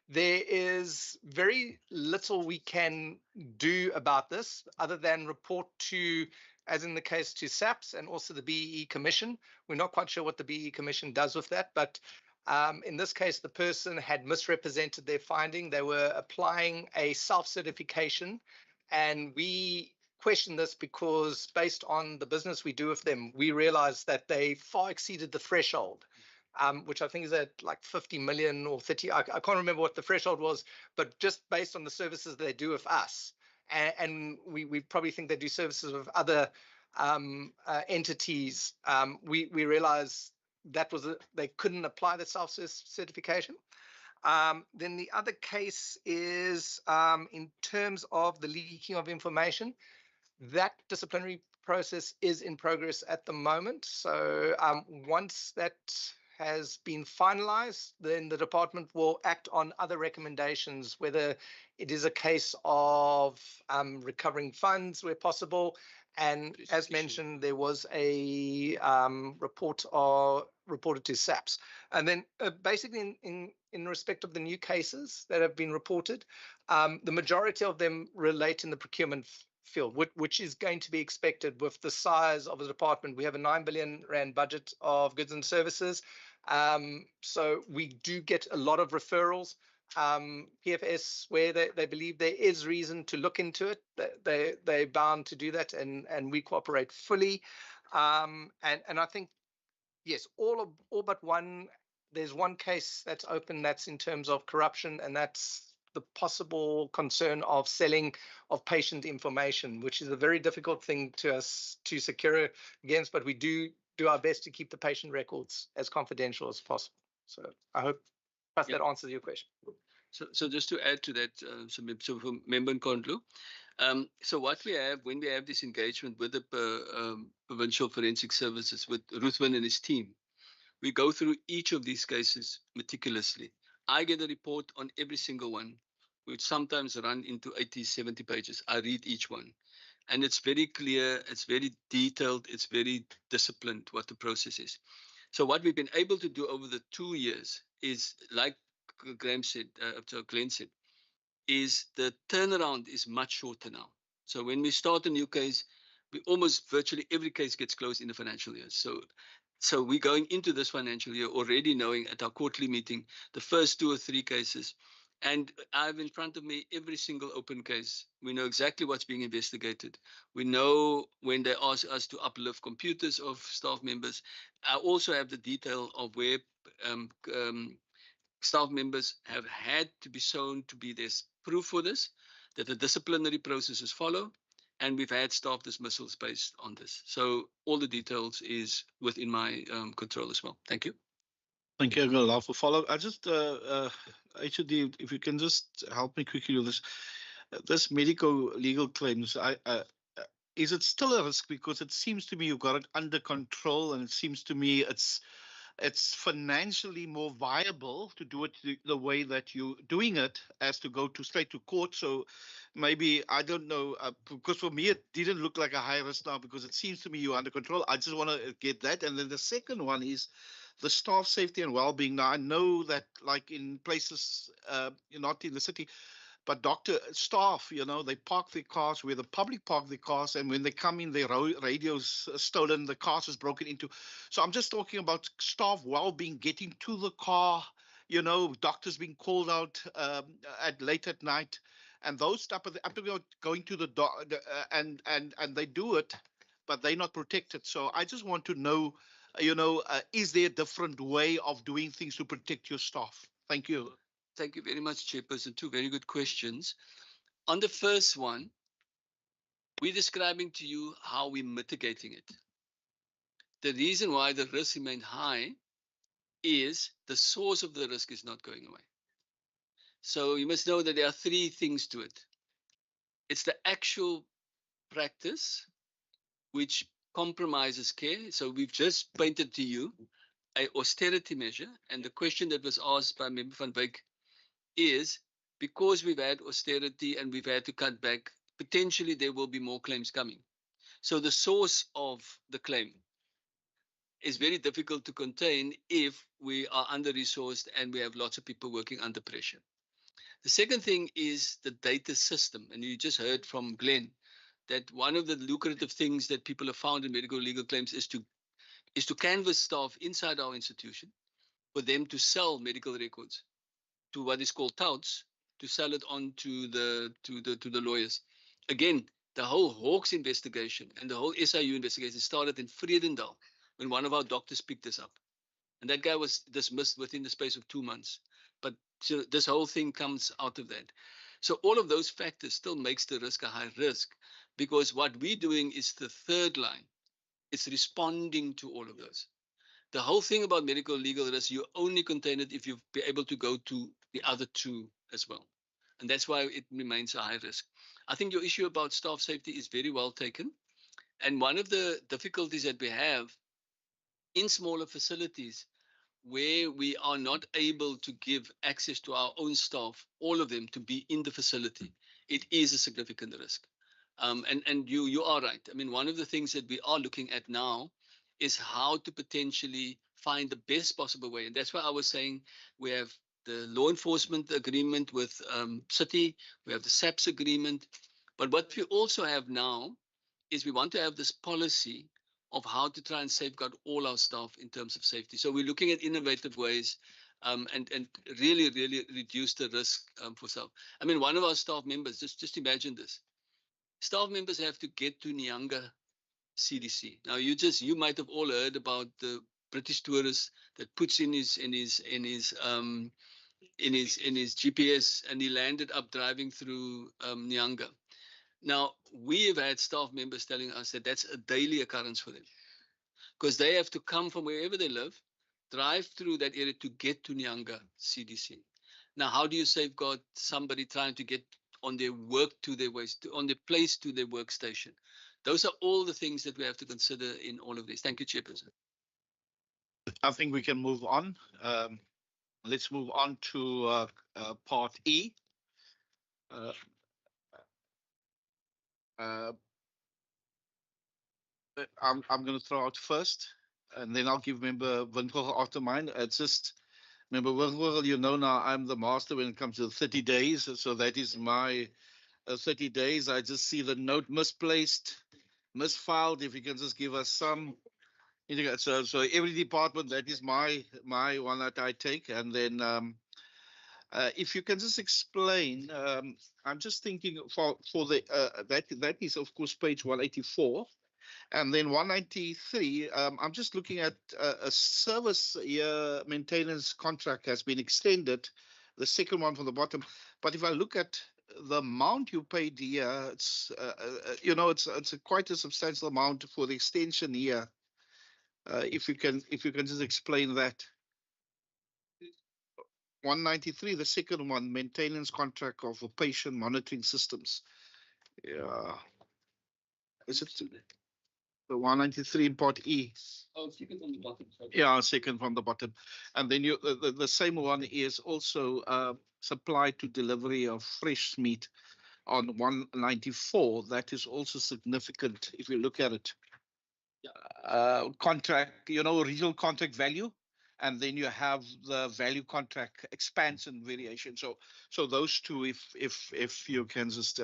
There is very little we can do about this other than report to, as in the case to SAPS and also the BEE Commission. We're not quite sure what the BEE Commission does with that, but in this case, the person had misrepresented their finding. They were applying a self-certification, and we question this because based on the business we do with them, we realized that they far exceeded the threshold. Which I think is at like 50 million or 30. I can't remember what the threshold was, but just based on the services they do with us. And we probably think they do services with other entities. We realized that was they couldn't apply the self-certification. Then the other case is in terms of the leaking of information. That disciplinary process is in progress at the moment. So once that has been finalized, then the department will act on other recommendations, whether it is a case of recovering funds where possible. And as mentioned, there was a report reported to SAPS. And then basically in respect of the new cases that have been reported, the majority of them relate in the procurement field, which is going to be expected with the size of the department. We have a 9 billion rand budget of goods and services. So we do get a lot of referrals. PFS, where they believe there is reason to look into it, they're bound to do that, and we cooperate fully. And I think, yes, all but one, there's one case that's open that's in terms of corruption, and that's the possible concern of selling of patient information, which is a very difficult thing to us to secure against, but we do our best to keep the patient records as confidential as possible. So I hope that answers your question. So just to add to that, so for Member Nkondlo, so what we have when we have this engagement with the Provincial Forensic Services, with Ruthven and his team, we go through each of these cases meticulously. I get a report on every single one, which sometimes run into 80, 70 pages. I read each one. And it's very clear, it's very detailed, it's very disciplined what the process is. So what we've been able to do over the 2 years is, like Glenn said, is the turnaround is much shorter now. So when we start a new case, we almost virtually every case gets closed in the financial year. So we're going into this financial year already knowing at our quarterly meeting the first 2 or 3 cases. And I have in front of me every single open case. We know exactly what's being investigated. We know when they ask us to uplift computers of staff members. I also have the detail of where staff members have had to be shown to be there's proof for this, that the disciplinary processes follow, and we've had staff dismissals based on this. So all the details is within my control as well. Thank you. Thank you. I'm going to allow for follow. I just, HOD, if you can just help me quickly with this. This medical legal claims, is it still a risk? Because it seems to me you've got it under control, and it seems to me it's financially more viable to do it the way that you're doing it as to go to straight to court. So maybe, I don't know, because for me, it didn't look like a high risk now, because it seems to me you're under control. I just want to get that. And then the second one is the staff safety and well-being. Now, I know that like in places, not in the city, but doctor staff, they park their cars where the public park their cars, and when they come in, their radios stolen, the cars is broken into. So I'm just talking about staff well-being, getting to the car, doctors being called out at late at night, and those stuff. Are going to the and they do it, but they're not protected. So I just want to know, is there a different way of doing things to protect your staff? Thank you. Thank you very much, Chairperson. 2 very good questions. On the first one, we're describing to you how we're mitigating it. The reason why the risks remain high is the source of the risk is not going away. So you must know that there are 3 things to it. It's the actual practice, which compromises care. So we've just painted to you an austerity measure. And the question that was asked by Member van Wyk is, because we've had austerity and we've had to cut back, potentially there will be more claims coming. So the source of the claim is very difficult to contain if we are under-resourced and we have lots of people working under pressure. The second thing is the data system. And you just heard from Glenn that one of the lucrative things that people have found in medical legal claims is to canvass staff inside our institution for them to sell medical records to what is called touts, to sell it on to the lawyers. Again, the whole Hawks investigation and the whole SIU investigation started in Vredendal when one of our doctors picked this up. And that guy was dismissed within the space of 2 months. But so this whole thing comes out of that. So all of those factors still makes the risk a high risk, because what we're doing is the third line. It's responding to all of those. The whole thing about medical legal risk, you only contain it if you've been able to go to the other 2 as well. And that's why it remains a high risk. I think your issue about staff safety is very well taken. And one of the difficulties that we have in smaller facilities where we are not able to give access to our own staff, all of them, to be in the facility, it is a significant risk. And you are right. I mean, one of the things that we are looking at now is how to potentially find the best possible way. And that's why I was saying we have the law enforcement agreement with City, we have the SAPS agreement. But what we also have now is we want to have this policy of how to try and safeguard all our staff in terms of safety. So we're looking at innovative ways and really reduce the risk for staff. I mean, one of our staff members, just imagine this. Staff members have to get to Nyanga CDC. Now, you might have all heard about the British tourist that puts in his GPS, and he landed up driving through Nyanga. Now, we have had staff members telling us that that's a daily occurrence for them, because they have to come from wherever they live, drive through that area to get to Nyanga CDC. Now, how do you safeguard somebody trying to get on their work to their waste, on their place to their workstation? Those are all the things that we have to consider in all of this. Thank you, Chairperson. I think we can move on. Let's move on to part E. I'm going to throw out first. and then I'll give member Windhoek after mine. It's just member Windhoek, you know now I'm the master when it comes to 30 days. So that is my 30 days. I just see the note misplaced, misfiled. If you can just give us some. So every department, that is my one that I take. And then if you can just explain, I'm just thinking for the that is of course page 184. And then 193, I'm just looking at a service year maintenance contract has been extended, the second one from the bottom. But if I look at the amount you paid here, it's it's quite a substantial amount for the extension here. If you can just explain that. 193, the second one, maintenance contract of patient monitoring systems. Yeah. Is it the 193 in part E? Oh, second from the bottom. Sorry. Yeah, second from the bottom. And then the same one is also supply to delivery of fresh meat on 194. That is also significant if you look at it. Contract, original contract value, and then you have the value contract expansion variation. So those two, if you can just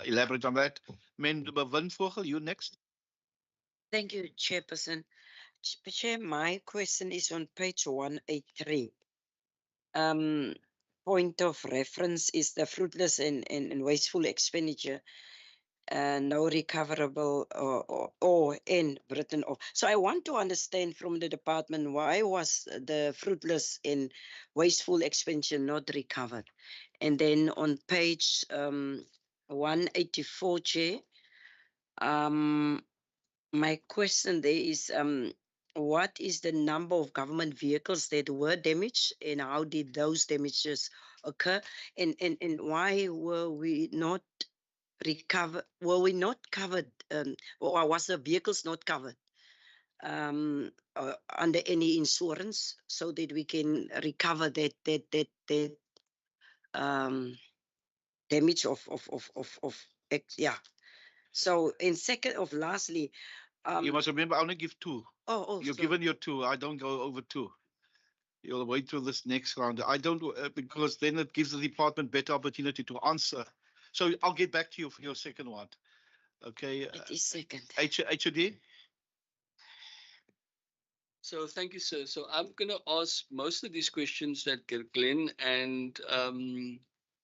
elaborate on that. Member Windhoek, you next. Thank you, Chairperson. Chair, my question is on page 183. Point of reference is the fruitless and wasteful expenditure, no recoverable or in written off. So I want to understand from the department, why was the fruitless and wasteful expenditure not recovered? And then on page 184, Chair, my question there is, what is the number of government vehicles that were damaged, and how did those damages occur? And why were we not covered, or was the vehicles not covered under any insurance, so that we can recover that damage yeah. So in second of lastly, You must remember, I only give two. You're sorry. given your two. I don't go over two. You'll wait till this next round. I don't, because then it gives the department better opportunity to answer. So I'll get back to you for your second one. Okay. It is second. HOD. So thank you, sir. So I'm going to ask most of these questions that Glenn and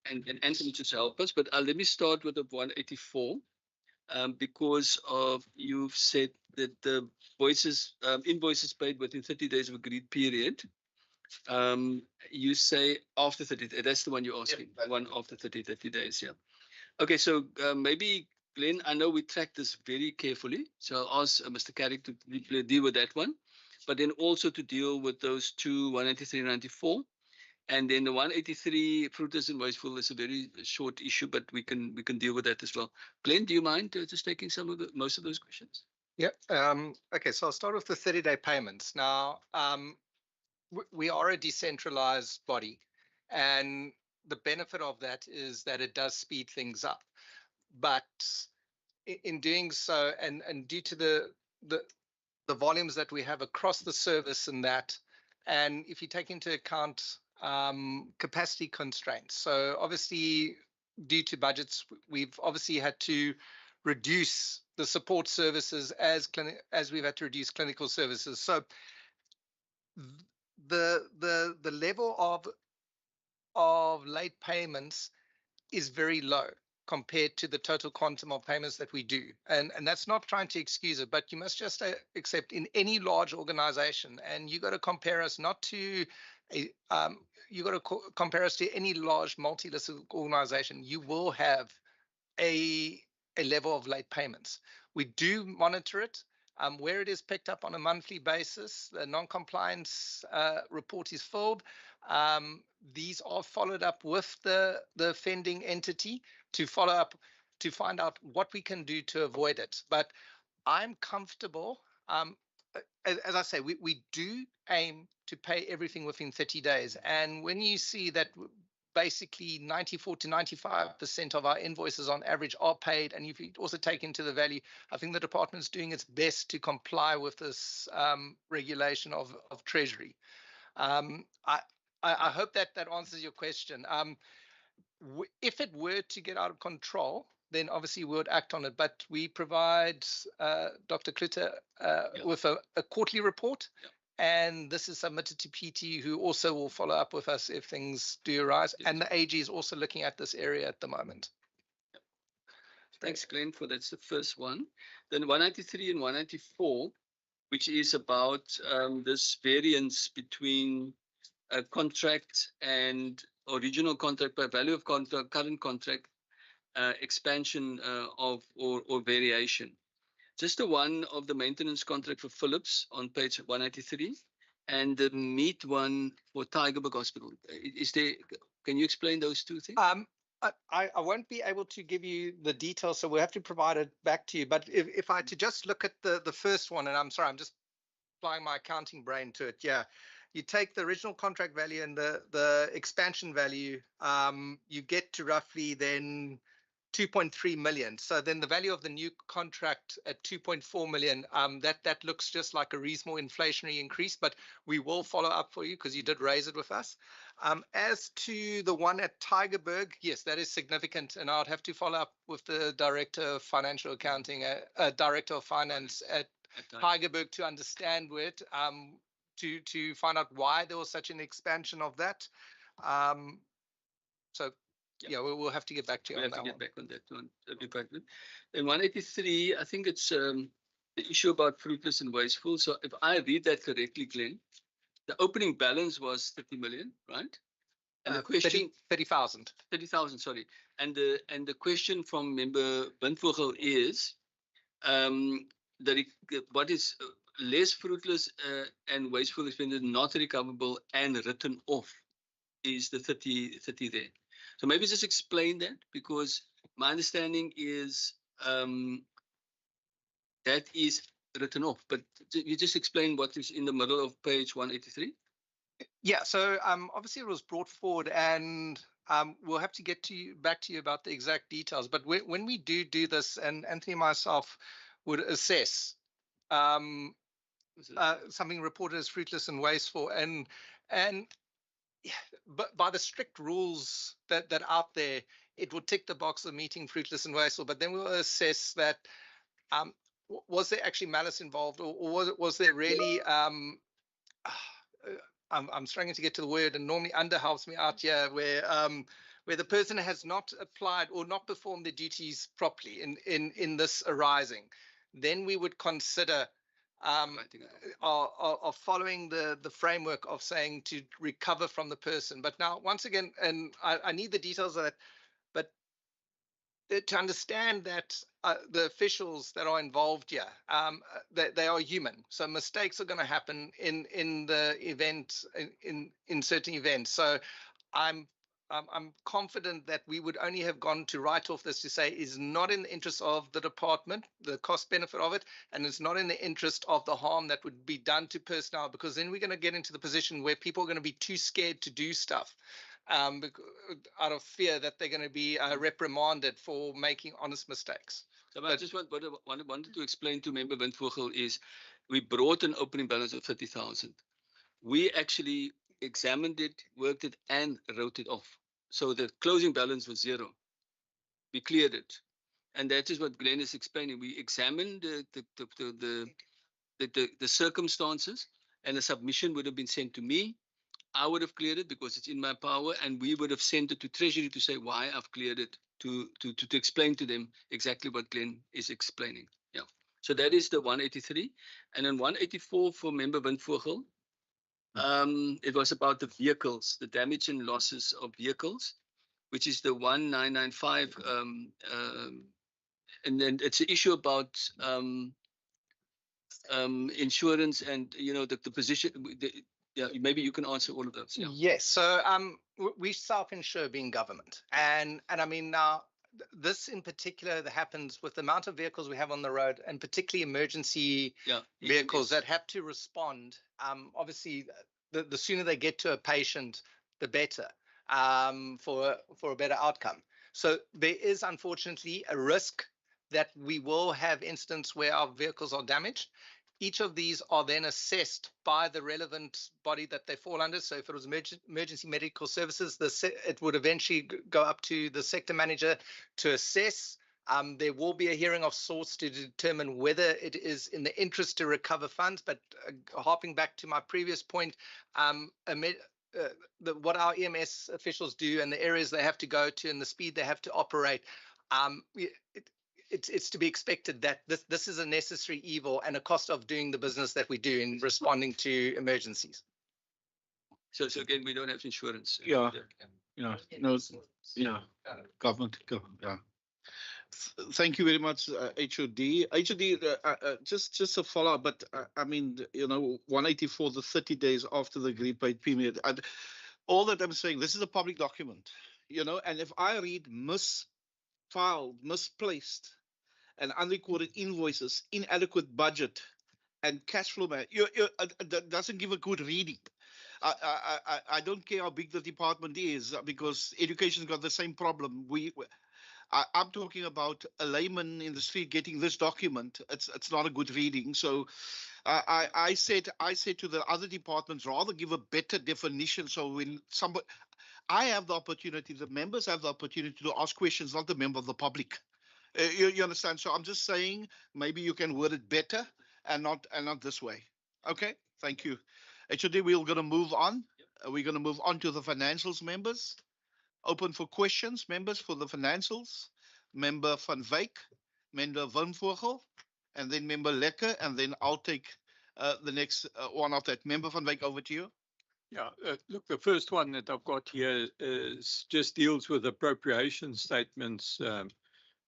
Anthony just help us. But let me start with the 184. Because of you've said that the invoices paid within 30 days of agreed period. You say after 30 days. That's the one you're asking. Yep, one after 30 days. Yeah. Okay. So maybe Glenn, I know we track this very carefully. So I'll ask Mr. Carrick to deal with that one, but then also to deal with those two 193 and 94. And then the 183 fruitless and wasteful is a very short issue, but we can deal with that as well. Glenn, do you mind just taking most of those questions? Yeah. Okay. So I'll start with the 30-day payments. Now, we are a decentralized body, and the benefit of that is that it does speed things up. But in doing so, and due to the volumes that we have across the service and that, and if you take into account capacity constraints. So obviously, due to budgets, we've obviously had to reduce the support services as we've had to reduce clinical services. So the level of late payments is very low compared to the total quantum of payments that we do. And that's not trying to excuse it, but you must just accept in any large organization, and you got to compare us not to you got to compare us to any large multi-listed organization, you will have a level of late payments. We do monitor it. Where it is picked up on a monthly basis, the non-compliance report is filled. These are followed up with the offending entity to follow up to find out what we can do to avoid it. But I'm comfortable. As I say, we do aim to pay everything within 30 days. And when you see that basically 94 to 95% of our invoices on average are paid. And if you also take into the value, I think the department is doing its best to comply with this regulation of Treasury. I hope that answers your question. If it were to get out of control, then obviously we would act on it. But we provide Dr. Klitter with a quarterly report. Yeah. And this is submitted to PT, who also will follow up with us if things do arise. Yes. And the AG is also looking at this area at the moment. Thanks, Glenn, for that's the first one. Then 193 and 194, which is about this variance between a contract and original contract by value of contract, current contract, expansion of or variation. Just the one of the maintenance contract for Philips on page 183 and the meat one for Tygerberg Hospital. Is there? Can you explain those two things? I won't be able to give you the details, so we'll have to provide it back to you. But if I had to just look at the first one, and I'm sorry, I'm just applying my accounting brain to it. Yeah, you take the original contract value and the expansion value, you get to roughly then 2.3 million. So then the value of the new contract at 2.4 million, that looks just like a reasonable inflationary increase, but we will follow up for you because you did raise it with us. As to the one at Tygerberg, yes, that is significant, and I would have to follow up with the director of financial accounting, director of finance at Tygerberg to understand it, to find out why there was such an expansion of that. So yeah, we'll have to get back to you on that one. We'll have to get back on that one. Department. Then 183, I think it's the issue about fruitless and wasteful. So if I read that correctly, Glenn, the opening balance was 30 million, right? And the question 30,000. 30,000, sorry. And the question from member Windvogel is what is less fruitless and wasteful expenditure not recoverable and written off is the 30 there. So maybe just explain that, because my understanding is that is written off. But you just explain what is in the middle of page 183. Yeah, so obviously it was brought forward, and we'll have to get back to you about the exact details. But when we do this, and Anthony and myself would assess something reported as fruitless and wasteful, and but by the strict rules that out there, it would tick the box of meeting fruitless and wasteful. But then we'll assess that was there actually malice involved, or was there really I'm struggling to get to the word, and normally under helps me out here, where the person has not applied or not performed their duties properly in this arising. Then we would consider are following the framework of saying to recover from the person. But now, once again, and I need the details of that, but to understand that the officials that are involved here, they are human. So mistakes are going to happen in the event, in certain events. So I'm confident that we would only have gone to write off this to say is not in the interest of the department, the cost benefit of it, and it's not in the interest of the harm that would be done to personnel, because then we're going to get into the position where people are going to be too scared to do stuff out of fear that they're going to be reprimanded for making honest mistakes. So I just wanted to explain to Member Windvogel is we brought an opening balance of 30,000. We actually examined it, worked it, and wrote it off. So the closing balance was 0. We cleared it, and that is what Glenn is explaining. We examined the circumstances, and a submission would have been sent to me. I would have cleared it because it's in my power, and we would have sent it to Treasury to say why I've cleared it, to explain to them exactly what Glenn is explaining. Yeah. So that is the 183, and then 184 for Member Windvogel. It was about the vehicles, the damage and losses of vehicles, which is the 1995, and then it's an issue about insurance and the position. Yeah, maybe you can answer all of those. Yeah. Yes. So we self-insure being government, and I mean now this in particular that happens with the amount of vehicles we have on the road, and particularly emergency vehicles that have to respond. Obviously, the sooner they get to a patient, the better. for a better outcome. So there is unfortunately a risk that we will have instances where our vehicles are damaged. Each of these are then assessed by the relevant body that they fall under. So if it was emergency medical services, it would eventually go up to the sector manager to assess. There will be a hearing of sorts to determine whether it is in the interest to recover funds. But harping back to my previous point, what our EMS officials do and the areas they have to go to and the speed they have to operate, it's to be expected that this is a necessary evil and a cost of doing the business that we do in responding to emergencies. So again, we don't have insurance. Yeah. Yeah. No. Yeah. Government. Yeah. Thank you very much, HOD. HOD, just a follow-up, but I mean, 184, the 30 days after the agreed paid period. All that I'm saying, this is a public document, and if I read misfiled, misplaced, and unrecorded invoices, inadequate budget, and cash flow, that doesn't give a good reading. I don't care how big the department is, because education's got the same problem. I'm talking about a layman in the street getting this document. It's not a good reading. So I said to the other departments, rather give a better definition. So when somebody, I have the opportunity, the members have the opportunity to ask questions, not the member of the public. You understand? So I'm just saying maybe you can word it better and not this way. Okay, thank you. HOD, we're going to move on. We're going to move on to the financials, members. Open for questions, members, for the financials. Member Van Wyk, Member Van Vogel, and then Member Lekker, and then I'll take the next one of that. Member Van Wyk, over to you. Yeah, look, the first one that I've got here is just deals with appropriation statements,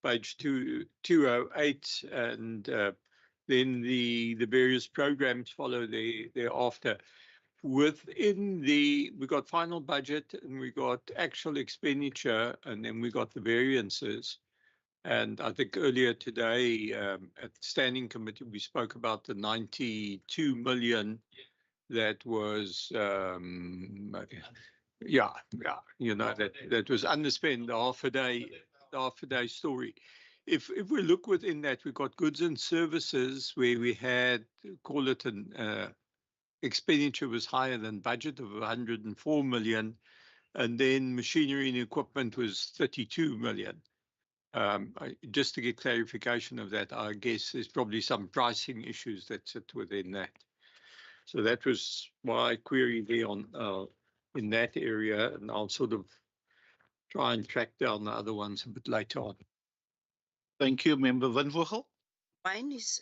page 208, and then the various programs follow thereafter. Within we got final budget and we got actual expenditure, and then we got the variances. And I think earlier today at the standing committee, we spoke about the 92 million that was, that was underspent, the half a day story. If we look within that, we got goods and services where we had, call it an expenditure was higher than budget of 104 million, and then machinery and equipment was 32 million. Just to get clarification of that, I guess there's probably some pricing issues that sit within that. So that was my query there on in that area, and I'll sort of try and track down the other ones a bit later on. Thank you, Member Van Vogel. Mine is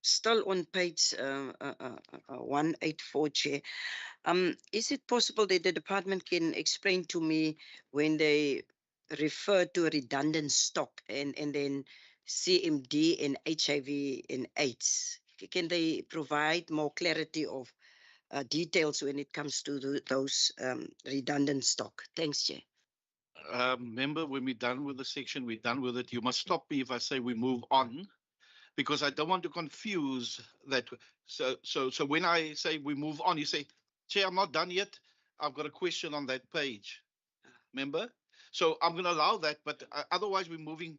still on page 184, Chair. Is it possible that the department can explain to me when they refer to redundant stock and then CMD and HIV and AIDS? Can they provide more clarity of details when it comes to those redundant stock? Thanks, Chair. Member, when we're done with the section, we're done with it. You must stop me if I say we move on, because I don't want to confuse that. So when I say we move on, you say, Chair, I'm not done yet. I've got a question on that page. Member? So I'm going to allow that, but otherwise we're moving,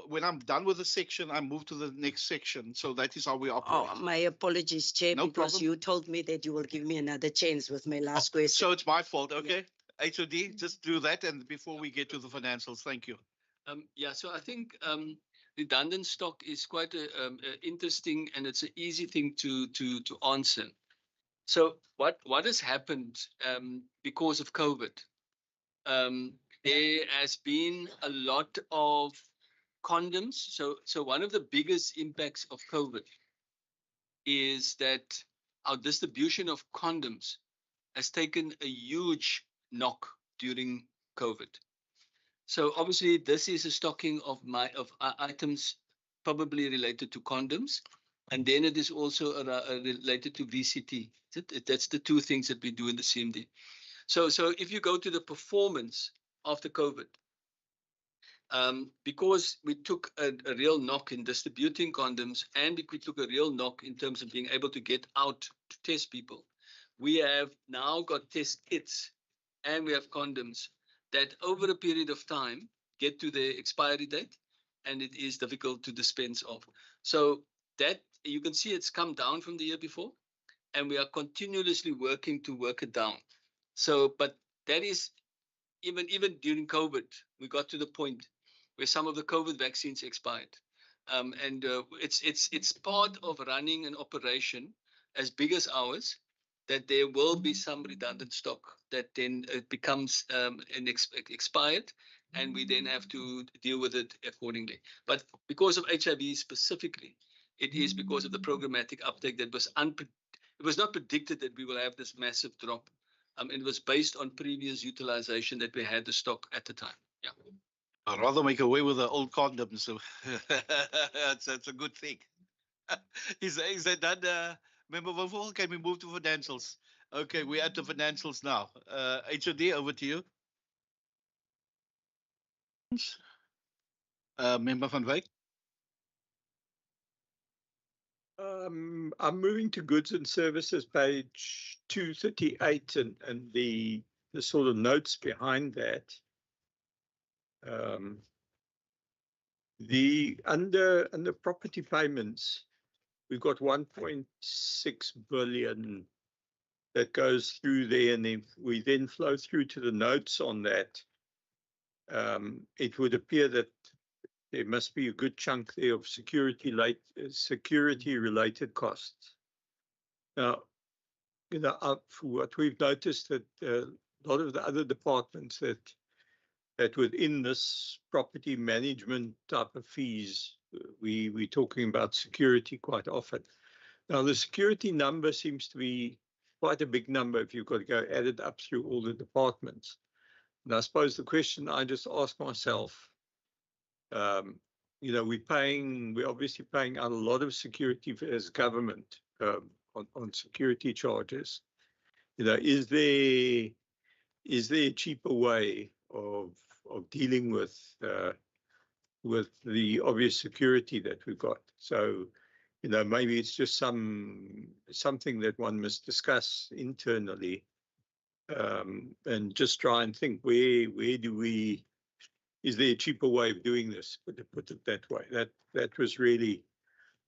when I'm done with the section, I move to the next section. So that is how we operate. Oh, my apologies, Chair, No because problem. you told me that you will give me another chance with my last question. So it's my fault, okay? HOD, just do that, and before we get to the financials, thank you. So I think redundant stock is quite interesting, and it's an easy thing to answer. So what has happened because of COVID? There has been a lot of condoms. So one of the biggest impacts of COVID is that our distribution of condoms has taken a huge knock during COVID. So obviously this is a stocking of items probably related to condoms, and then it is also related to VCT. That's the two things that we do in the CMD. So if you go to the performance after COVID, because we took a real knock in distributing condoms, and we took a real knock in terms of being able to get out to test people, we have now got test kits and we have condoms that over a period of time get to their expiry date and it is difficult to dispense of. So that you can see it's come down from the year before and we are continuously working to work it down. So, but that is even during COVID, we got to the point where some of the COVID vaccines expired. And it's part of running an operation as big as ours that there will be some redundant stock that then becomes expired, and we then have to deal with it accordingly. But because of HIV specifically, it is because of the programmatic uptake that was it was not predicted that we will have this massive drop. It was based on previous utilization that we had the stock at the time. Yeah. I'd rather make away with the old condoms. So that's a good thing. Is that done, Member Wolfel? Can we move to financials? Okay, we're at the financials now. HOD, over to you. Member van Wyk. I'm moving to goods and services, page 238, and the sort of notes behind that. The under property payments, we've got 1.6 billion that goes through there, and if we then flow through to the notes on that, it would appear that there must be a good chunk there of security related costs. Now, what we've noticed that a lot of the other departments that within this property management type of fees, we're talking about security quite often. Now, the security number seems to be quite a big number if you've got to go add it up through all the departments. And I suppose the question I just ask myself, we're obviously paying out a lot of security as government on security charges. Is there a cheaper way of dealing with the obvious security that we've got? So, maybe it's just something that one must discuss internally, and just try and think is there a cheaper way of doing this? Put it that way. That was really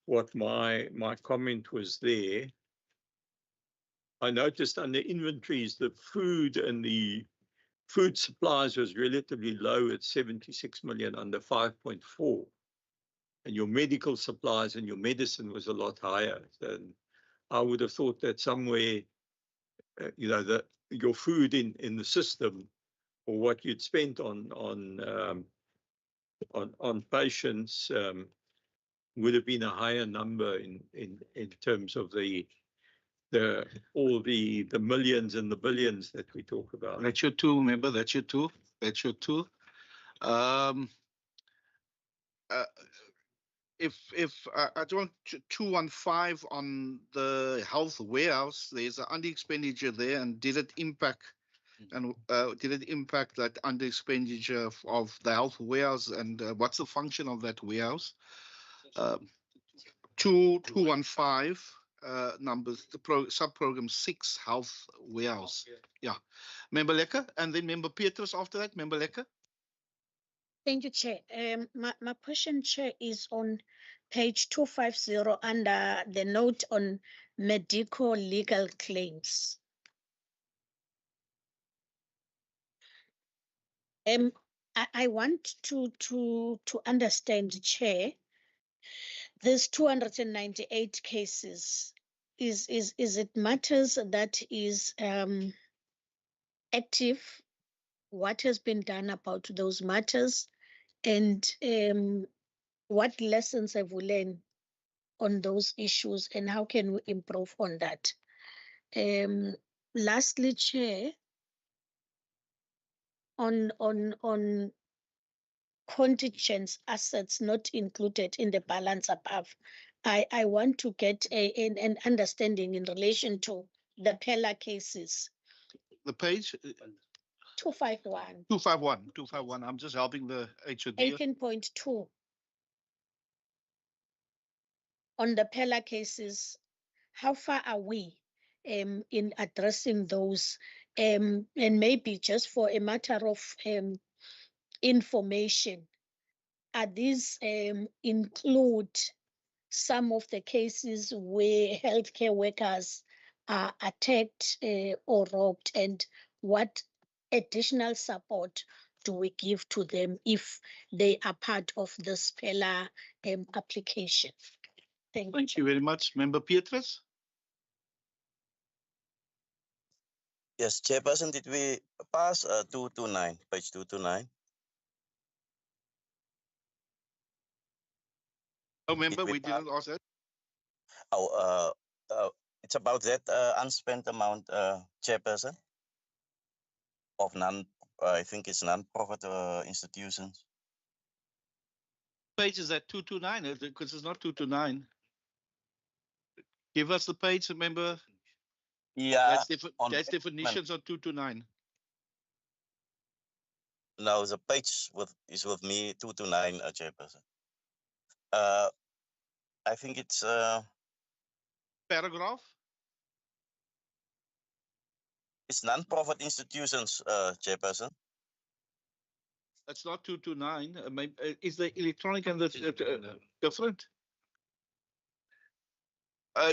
what my comment was there. I noticed under inventories, the food and the food supplies was relatively low at 76 million, under 5.4. And your medical supplies and your medicine was a lot higher. And I would have thought that somewhere, your food in the system, or what you'd spent on patients, would have been a higher number in terms of all the millions and the billions that we talk about. That's your two, remember, that's your two. That's your two. If I don't 215 on the health warehouse, there's an under expenditure there, and did it impact that under expenditure of the health warehouse, and what's the function of that warehouse? 215 numbers, the sub-program 6 health warehouse. Yeah. Member Lekker, and then Member Petrus after that. Member Lekker. Thank you, Chair. My question, Chair, is on page 250 under the note on medical legal claims. I want to understand, Chair, there's 298 cases. Is it matters that is active? What has been done about those matters? And what lessons have we learned on those issues, and how can we improve on that? Lastly, Chair, on contingent assets not included in the balance above, I want to get an understanding in relation to the Pella cases. The page? 251. 251. I'm just helping the HOD. 18.2. On the Pella cases, how far are we in addressing those And maybe just for a matter of information, are these include some of the cases where healthcare workers are attacked or robbed, and what additional support do we give to them if they are part of this pillar application? Thank you very much. Member Petrus? Yes, Chairperson, did we pass 229, page 229? Oh, member, we didn't ask that. Oh, it's about that unspent amount, Chairperson, of I think it's non-profit institutions. Page is at 229, because it's not 229. Give us the page, member. Yeah, that's definitions on 229. No, the page is with me, 229, Chairperson. I think it's paragraph. It's non-profit institutions, Chairperson. That's not 229. Is the electronic and the different?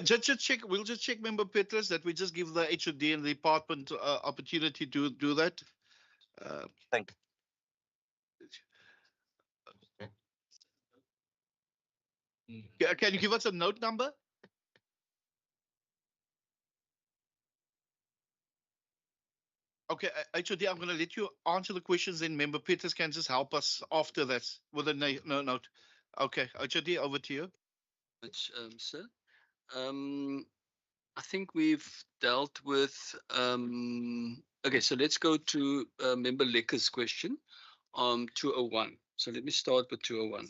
Just check. We'll just check, Member Petrus, that we just give the HOD and the department opportunity to do that. Thank you. Can you give us a note number? Okay, HOD, I'm going to let you answer the questions, then Member Petrus can just help us after that with a note. Okay, HOD, over to you. Much, sir. I think we've dealt with. Okay, so let's go to Member Lekker's question on 201. So let me start with 201.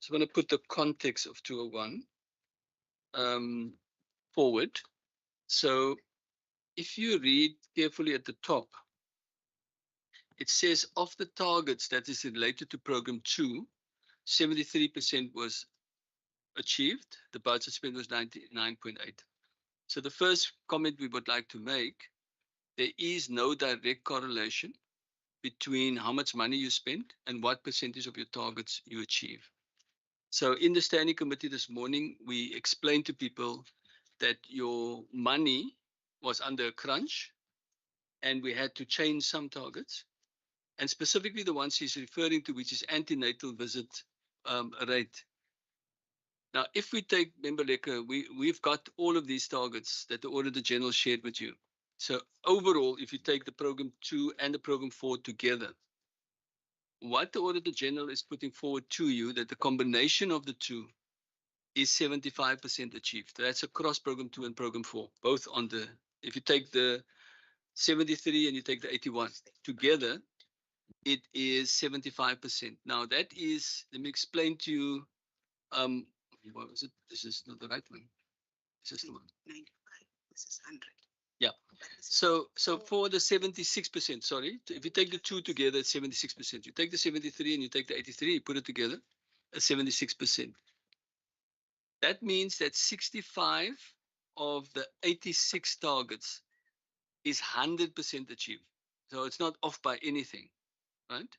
So I'm going to put the context of 201 forward. So if you read carefully at the top, it says of the targets that is related to program 2, 73% was achieved. The budget spend was 99.8. So the first comment we would like to make, there is no direct correlation between how much money you spend and what percentage of your targets you achieve. So in the standing committee this morning, we explained to people that your money was under a crunch and we had to change some targets. And specifically the ones he's referring to, which is antenatal visit rate. Now, if we take, Member Lekker, we've got all of these targets that the Auditor General shared with you. So overall, if you take the program 2 and the program 4 together, what the Auditor General is putting forward to you, that the combination of the two is 75% achieved. That's across program 2 and program 4, both on the, if you take the 73 and you take the 81 together, it is 75%. Now that is, let me explain to you, what was it? This is not the right one. This is the one. 95, this is 100. Yeah. So for the 76%, sorry, if you take the two together, it's 76%. You take the 73 and you take the 83, you put it together, it's 76%. That means that 65 of the 86 targets is 100% achieved. So it's not off by anything, right?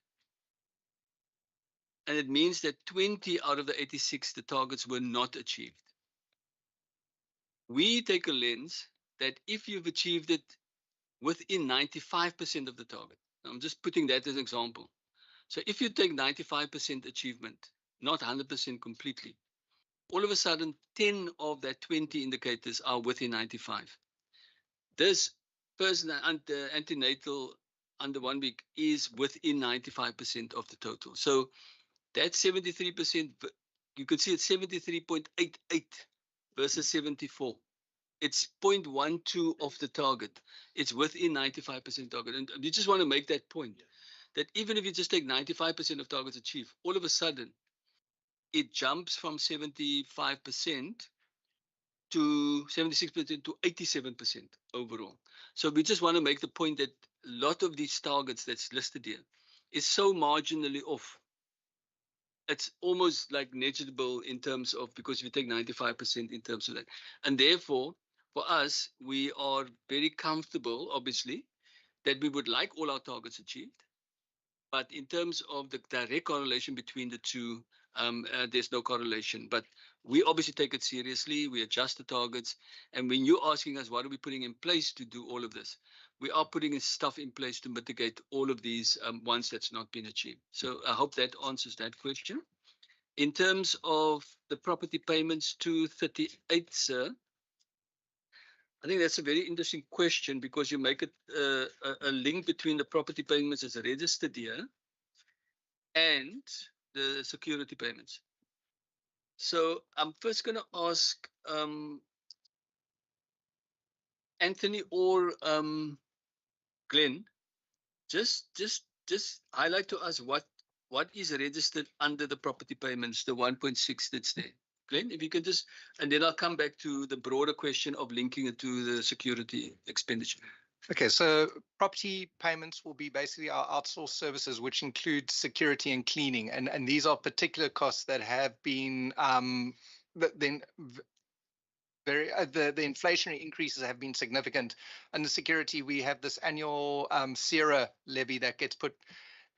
And it means that 20 out of the 86, the targets were not achieved. We take a lens that if you've achieved it within 95% of the target, I'm just putting that as an example. So if you take 95% achievement, not 100% completely, all of a sudden 10 of that 20 indicators are within 95. This person antenatal under 1 week is within 95% of the total. So that 73%, you can see it's 73.88 versus 74. It's 0.12 of the target. It's within 95% target. And you just want to make that point, that even if you just take 95% of targets achieved, all of a sudden, it jumps from 75% to 76% to 87% overall. So we just want to make the point that a lot of these targets that's listed here is so marginally off. It's almost like negligible in terms of, because we take 95% in terms of that. And therefore, for us, we are very comfortable, obviously, that we would like all our targets achieved. But in terms of the direct correlation between the two, there's no correlation. But we obviously take it seriously. We adjust the targets. And when you're asking us, what are we putting in place to do all of this? We are putting stuff in place to mitigate all of these ones that's not been achieved. So I hope that answers that question. In terms of the property payments to 38, sir, I think that's a very interesting question because you make it a link between the property payments as registered here and the security payments. So I'm first going to ask Anthony or Glenn, just highlight to us what is registered under the property payments, the 1.6 that's there. Glenn, if you can just, and then I'll come back to the broader question of linking it to the security expenditure. Okay, so property payments will be basically our outsourced services, which include security and cleaning, and these are particular costs that have been the inflationary increases have been significant. Under security, we have this annual SERA levy that gets put,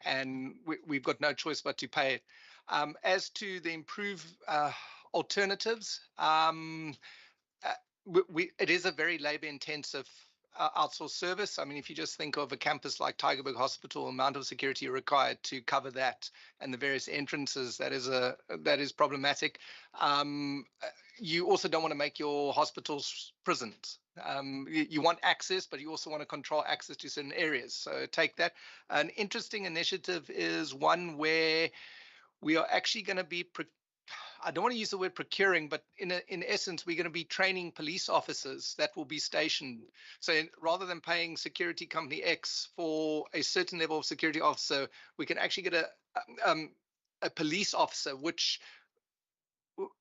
and we've got no choice but to pay it. As to the improved alternatives, it is a very labor-intensive outsourced service. I mean, if you just think of a campus like Tygerberg Hospital, the amount of security required to cover that and the various entrances, that is problematic. You also don't want to make your hospitals prisons. You want access, but you also want to control access to certain areas. So take that. An interesting initiative is one where we are actually going to be I don't want to use the word procuring, but in essence, we're going to be training police officers that will be stationed. So rather than paying security company X for a certain level of security officer, we can actually get a police officer, which,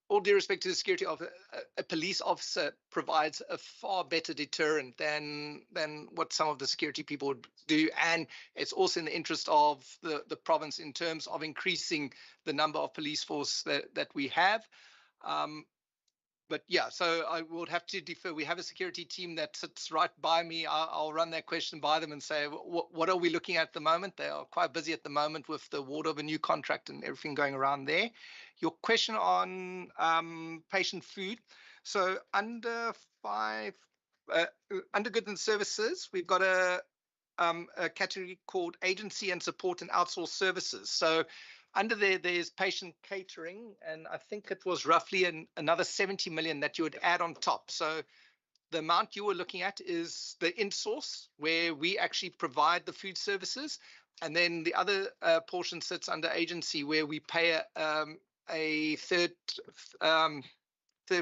all due respect to the security of a police officer, provides a far better deterrent than what some of the security people would do. And it's also in the interest of the province in terms of increasing the number of police force that we have. But yeah, so I would have to defer. We have a security team that sits right by me. I'll run that question by them and say, what are we looking at the moment? They are quite busy at the moment with the award of a new contract and everything going around there. Your question on patient food. So under goods and services, we've got a category called agency and support and outsourced services. So under there's patient catering, and I think it was roughly another 70 million that you would add on top. So the amount you were looking at is the in-source, where we actually provide the food services. And then the other portion sits under agency, where we pay a third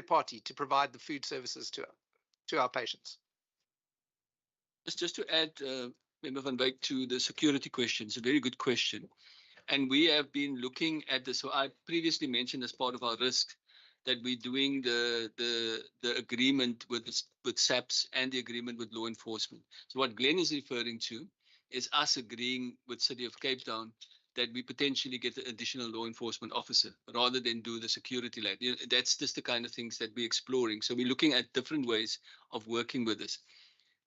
party to provide the food services to our patients. Just to add, Member Van Wyk, to the security question, it's a very good question. And we have been looking at this. So I previously mentioned as part of our risk that we're doing the agreement with SAPS and the agreement with law enforcement. So what Glenn is referring to is us agreeing with City of Cape Town that we potentially get an additional law enforcement officer rather than do the security light. You know, that's just the kind of things that we're exploring. So we're looking at different ways of working with this,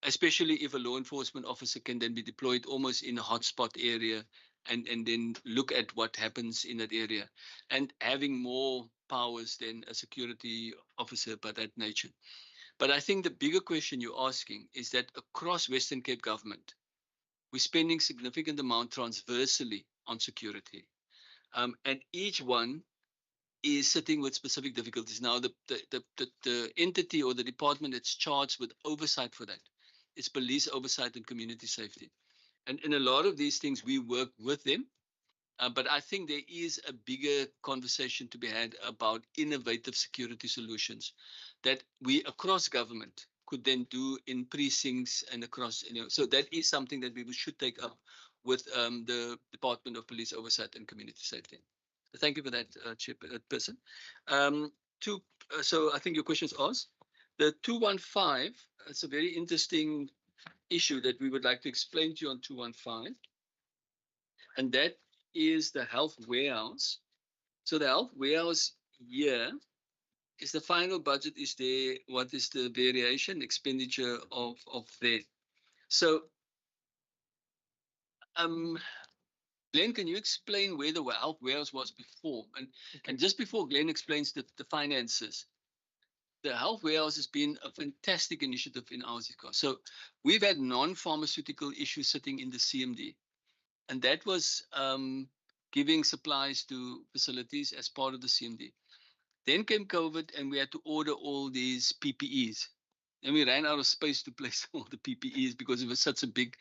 especially if a law enforcement officer can then be deployed almost in a hotspot area and then look at what happens in that area, and having more powers than a security officer by that nature. But I think the bigger question you're asking is that across Western Cape government, we're spending significant amount transversely on security. And each one is sitting with specific difficulties. Now, the entity or the department that's charged with oversight for that is police oversight and community safety. And in a lot of these things, we work with them. But I think there is a bigger conversation to be had about innovative security solutions that we across government could then do in precincts and across, so that is something that we should take up with the Department of Police Oversight and Community Safety. So thank you for that, Chairperson. So I think your question is asked. The 215, it's a very interesting issue that we would like to explain to you on 215. And that is the health warehouse. So the health warehouse here is the final budget is there. What is the variation expenditure of that? So Glenn, can you explain where the health warehouse was before? And just before Glenn explains the finances, the health warehouse has been a fantastic initiative in our ZCOS. So we've had non-pharmaceutical issues sitting in the CMD, and that was giving supplies to facilities as part of the CMD. Then came COVID, and we had to order all these PPEs, and we ran out of space to place all the PPEs because it was such a big.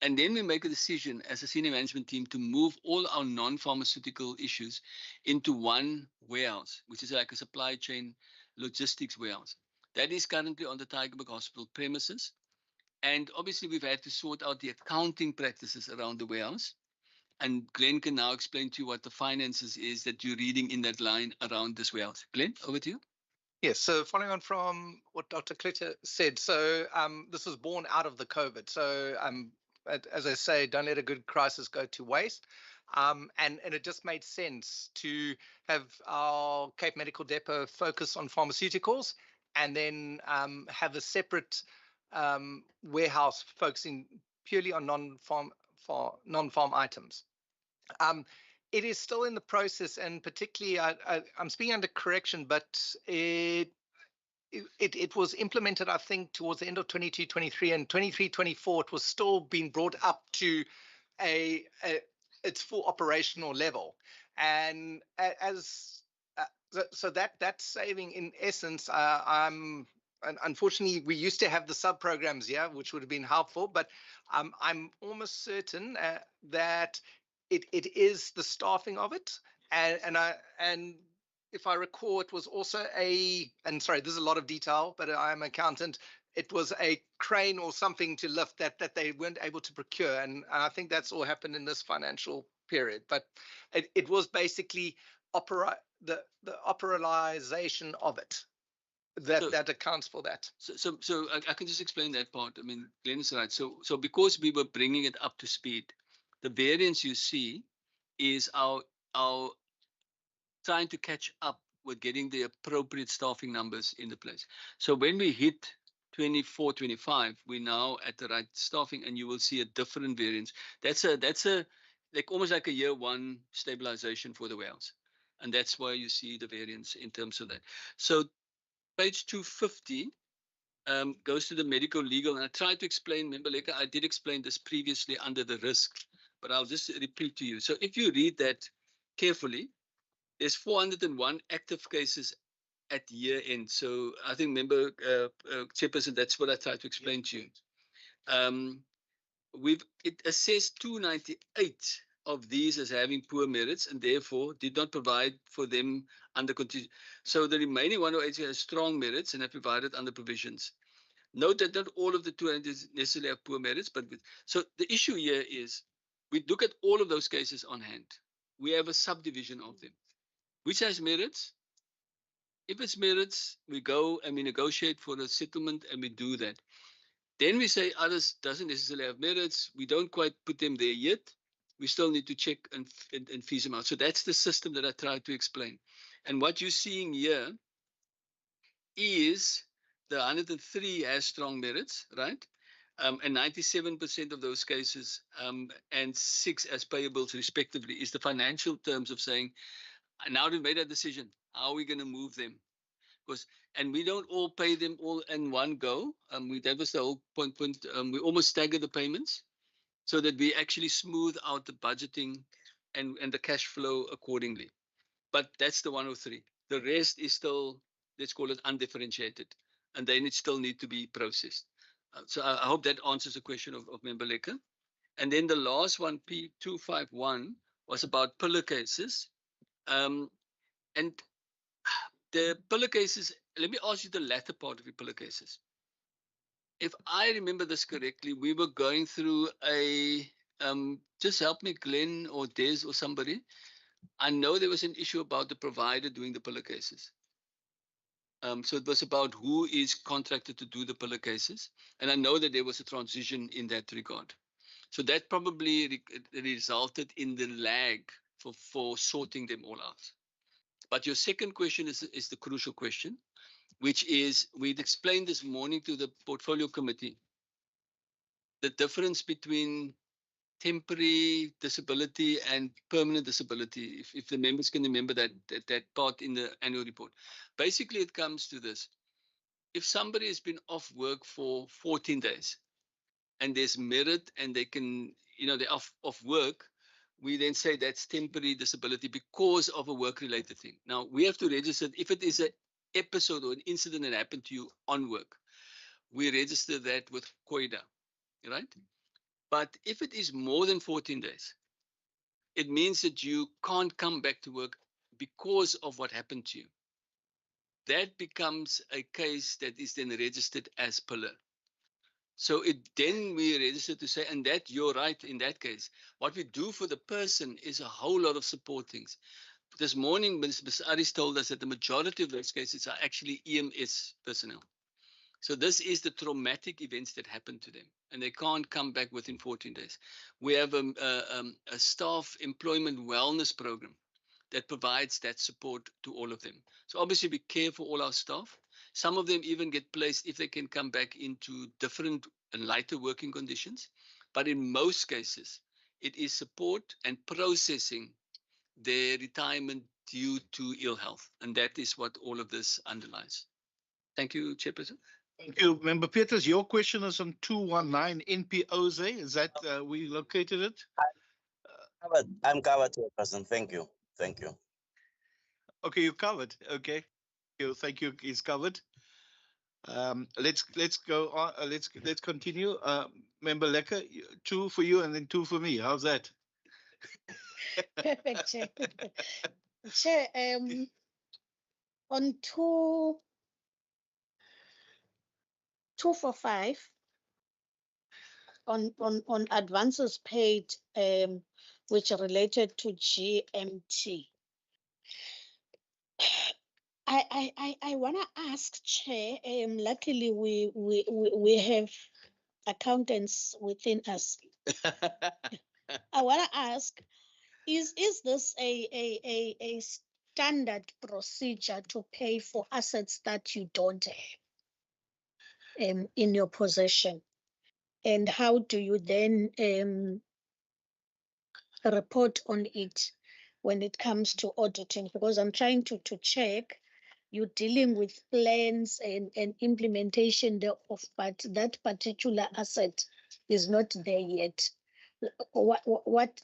And then we make a decision as a senior management team to move all our non-pharmaceutical issues into one warehouse, which is like a supply chain logistics warehouse. That is currently on the Tygerberg Hospital premises. And obviously, we've had to sort out the accounting practices around the warehouse. And Glenn can now explain to you what the finances is that you're reading in that line around this warehouse. Glenn, over to you. Yes, so following on from what Dr. Klitter said, so this was born out of the COVID. So as I say, don't let a good crisis go to waste. And it just made sense to have our Cape Medical Depot focus on pharmaceuticals and then have a separate warehouse focusing purely on non-farm items. It is still in the process, and particularly I'm speaking under correction, but it was implemented, I think, towards the end of 22-23, and 23-24 it was still being brought up to its full operational level. And so that saving, in essence, unfortunately, we used to have the sub programs, which would have been helpful, but I'm almost certain that it is the staffing of it, and if I recall, it was also and sorry, there's a lot of detail, but I'm an accountant. It was a crane or something to lift that they weren't able to procure, and I think that's all happened in this financial period. But it was basically the operationalization of it that accounts for that. So I can just explain that part. I mean, Glenn is right. So because we were bringing it up to speed, the variance you see is our trying to catch up with getting the appropriate staffing numbers in the place. So when we hit 24, 25, we're now at the right staffing, and you will see a different variance. That's a like almost like a year one stabilization for the warehouse. And that's why you see the variance in terms of that. So page 250 goes to the medical legal. And I tried to explain, remember, Leka, I did explain this previously under the risk, but I'll just repeat to you. So if you read that carefully, there's 401 active cases at year end. So I think, remember, Chairperson, that's what I tried to explain to you. It assessed 298 of these as having poor merits and therefore did not provide for them under contingency. So the remaining 108 has strong merits and have provided under provisions. Note that not all of the 200 necessarily have poor merits, but so the issue here is we look at all of those cases on hand. We have a subdivision of them. Which has merits? If it's merits, we go and we negotiate for a settlement and we do that. Then we say others doesn't necessarily have merits. We don't quite put them there yet. We still need to check and fees them out. So that's the system that I tried to explain. And what you're seeing here is the 103 has strong merits, right? And 97% of those cases and 6 as payables respectively is the financial terms of saying, now we've made a decision. How are we going to move them? And we don't all pay them all in one go. That was the whole point. We almost stagger the payments so that we actually smooth out the budgeting and the cash flow accordingly. But that's the 103. The rest is still, let's call it undifferentiated. And then it still need to be processed. So I hope that answers the question of Member Lekker. And then the last one, P251, was about pillar cases. And the pillar cases, let me ask you the latter part of the pillar cases. If I remember this correctly, we were going through just help me, Glenn or Des or somebody. I know there was an issue about the provider doing the pillar cases. So it was about who is contracted to do the pillar cases. And I know that there was a transition in that regard. So that probably resulted in the lag for sorting them all out. But your second question is the crucial question, which is, we'd explained this morning to the portfolio committee, the difference between temporary disability and permanent disability, if the members can remember that part in the annual report. Basically, it comes to this. If somebody has been off work for 14 days and there's merit and they can, they're off work, we then say that's temporary disability because of a work-related thing. Now, we have to register, if it is an episode or an incident that happened to you on work, we register that with COIDA, right? But if it is more than 14 days, it means that you can't come back to work because of what happened to you. That becomes a case that is then registered as pillar. So then we register to say, and that you're right in that case. What we do for the person is a whole lot of support things. This morning, Ms. Aris told us that the majority of those cases are actually EMS personnel. So this is the traumatic events that happen to them, and they can't come back within 14 days. We have a staff employment wellness program that provides that support to all of them. So obviously we care for all our staff. Some of them even get placed if they can come back into different and lighter working conditions. But in most cases, it is support and processing their retirement due to ill health. And that is what all of this underlies. Thank you, Chairperson. Thank you, Member Peters. Your question is on 219 NPOZ. Is that we located it? I'm covered, Chairperson. Thank you. Thank you. Okay, you covered. Okay. Thank you. He's covered. Let's go on. Let's continue. Member Lekker, 2 for you and then 2 for me. How's that? Perfect, Chair. Chair, on 245 on advances paid, which are related to GMT. I want to ask, Chair. Luckily, we have accountants within us. I want to ask, is this a standard procedure to pay for assets that you don't have in your possession? And how do you then report on it when it comes to auditing? Because I'm trying to check, you're dealing with plans and implementation thereof, but that particular asset is not there yet. What's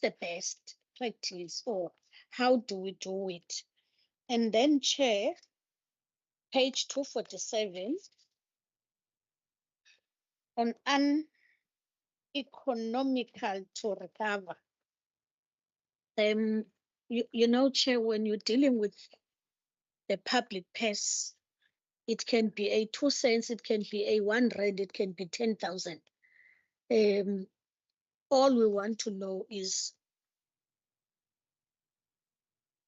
the best practice, or how do we do it? And then, Chair, page 247, on uneconomical to recover. You know, Chair, when you're dealing with the public purse, it can be a 2 cents, it can be a 1 rand, it can be 10,000. All we want to know is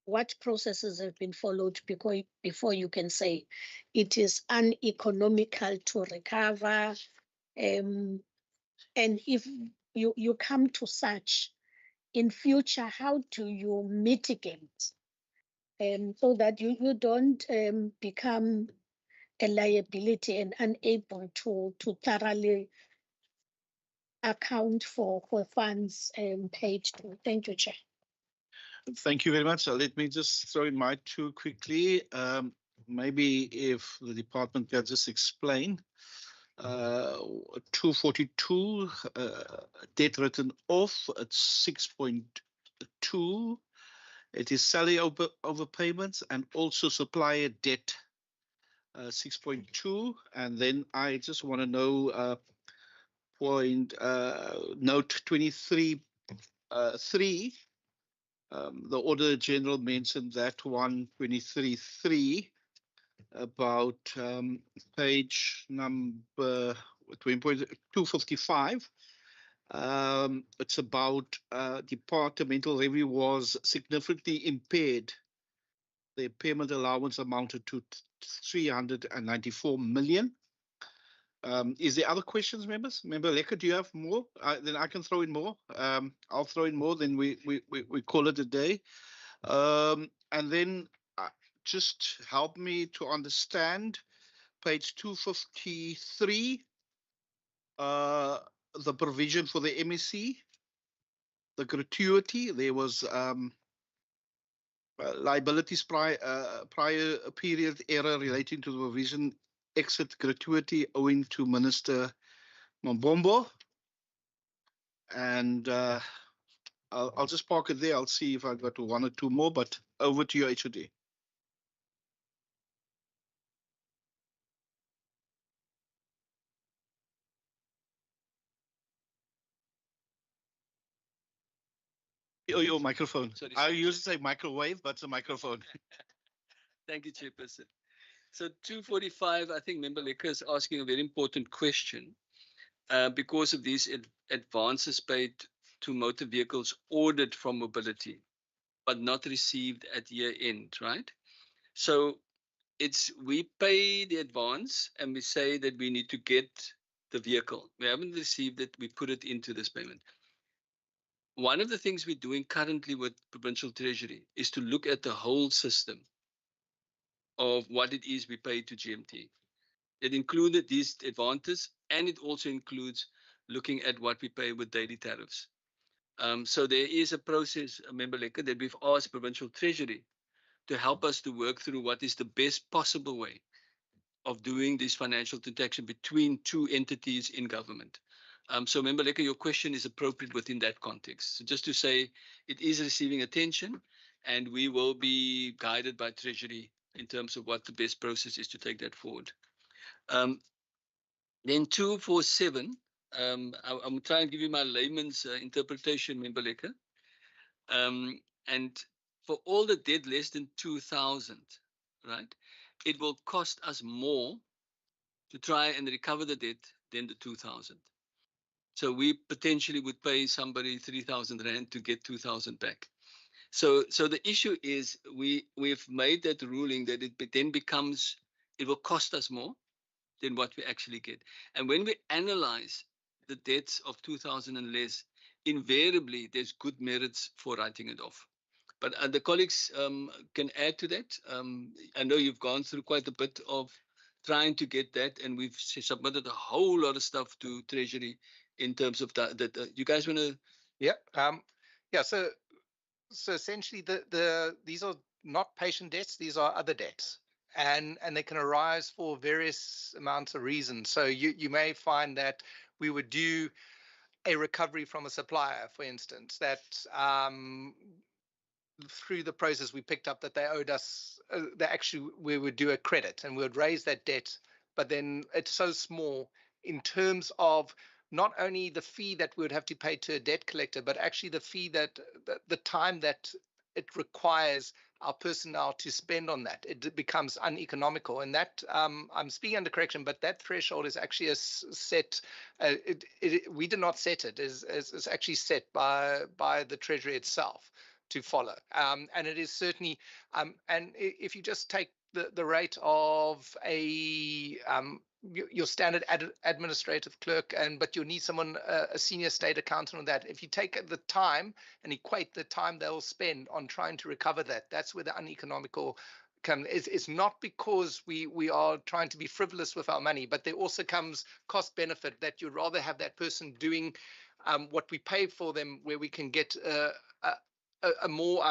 what processes have been followed before you can say it is uneconomical to recover. And if you come to such in future, how do you mitigate so that you don't become a liability and unable to thoroughly account for funds paid to? Thank you, Chair. Thank you very much. Let me just throw in my 2 quickly. Maybe if the department can just explain. 242, debt written off at 6.2. It is salary overpayments and also supplier debt, 6.2. And then I just want to know note 23, 3. The Auditor General mentioned that 123.3 about page number 255. It's about departmental revenue was significantly impaired. The impairment allowance amounted to 394 million. Is there other questions, members? Member Lekker, do you have more? Then I can throw in more. I'll throw in more, then we call it a day. And then just help me to understand page 253. the provision for the MEC, the gratuity. There was liabilities prior period error relating to the provision exit gratuity owing to Minister Mambombo. And I'll just park it there. I'll see if I got one or two more, but over to you, HOD. Oh, your microphone. Sorry, I sorry. used to say microwave, but it's a microphone. Thank you, Chairperson. So 245, I think Member Lekker is asking a very important question because of these advances paid to motor vehicles ordered from mobility, but not received at year end, right? So we pay the advance and we say that we need to get the vehicle. We haven't received it, we put it into this payment. One of the things we're doing currently with Provincial Treasury is to look at the whole system of what it is we pay to GMT. It included these advances, and it also includes looking at what we pay with daily tariffs. So there is a process, Member Lekker, that we've asked Provincial Treasury to help us to work through what is the best possible way of doing this financial transaction between two entities in government. So Member Lekker, your question is appropriate within that context. So just to say, it is receiving attention, and we will be guided by Treasury in terms of what the best process is to take that forward. Then 247, I'm trying to give you my layman's interpretation, Member Lekker. And for all the debt less than 2,000, right, it will cost us more to try and recover the debt than the 2,000. So we potentially would pay somebody 3,000 Rand to get 2,000 back. So the issue is we've made that ruling that it then becomes, it will cost us more than what we actually get. And when we analyze the debts of 2,000 and less, invariably there's good merits for writing it off. But the colleagues can add to that. I know you've gone through quite a bit of trying to get that, and we've submitted a whole lot of stuff to Treasury in terms of that. You guys want to? Yeah. Yeah. So essentially, these are not patient debts; these are other debts, and they can arise for various amounts of reasons. So you may find that we would do a recovery from a supplier, for instance, that through the process we picked up that they owed us, we would do a credit and we would raise that debt, but then it's so small in terms of not only the fee that we would have to pay to a debt collector, but actually the fee that the time that it requires our personnel to spend on that, it becomes uneconomical. And that, I'm speaking under correction, but that threshold is actually a set, we did not set it, is actually set by the Treasury itself to follow. And it is certainly, and if you just take the rate of your standard administrative clerk, but you need someone, a senior state accountant on that. If you take the time and equate the time they'll spend on trying to recover that, that's where the uneconomical come. It's not because we are trying to be frivolous with our money, but there also comes cost benefit that you'd rather have that person doing what we pay for them, where we can get a more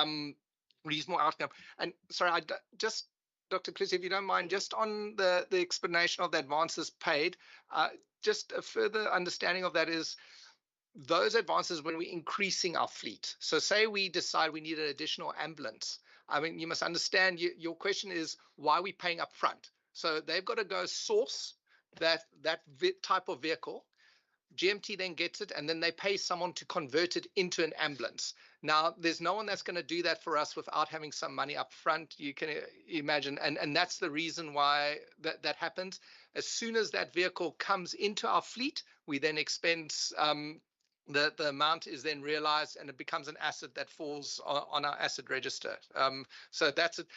reasonable outcome. And sorry, just Dr. Clissy, if you don't mind, just on the explanation of the advances paid, just a further understanding of that is those advances when we're increasing our fleet. So say we decide we need an additional ambulance. I mean, you must understand, your question is, why are we paying up front? So they've got to go source that type of vehicle. GMT then gets it, and then they pay someone to convert it into an ambulance. Now, there's no one that's going to do that for us without having some money up front, you can imagine. And that's the reason why that happens. As soon as that vehicle comes into our fleet, we then expense, the amount is then realized, and it becomes an asset that falls on our asset register. So that's it.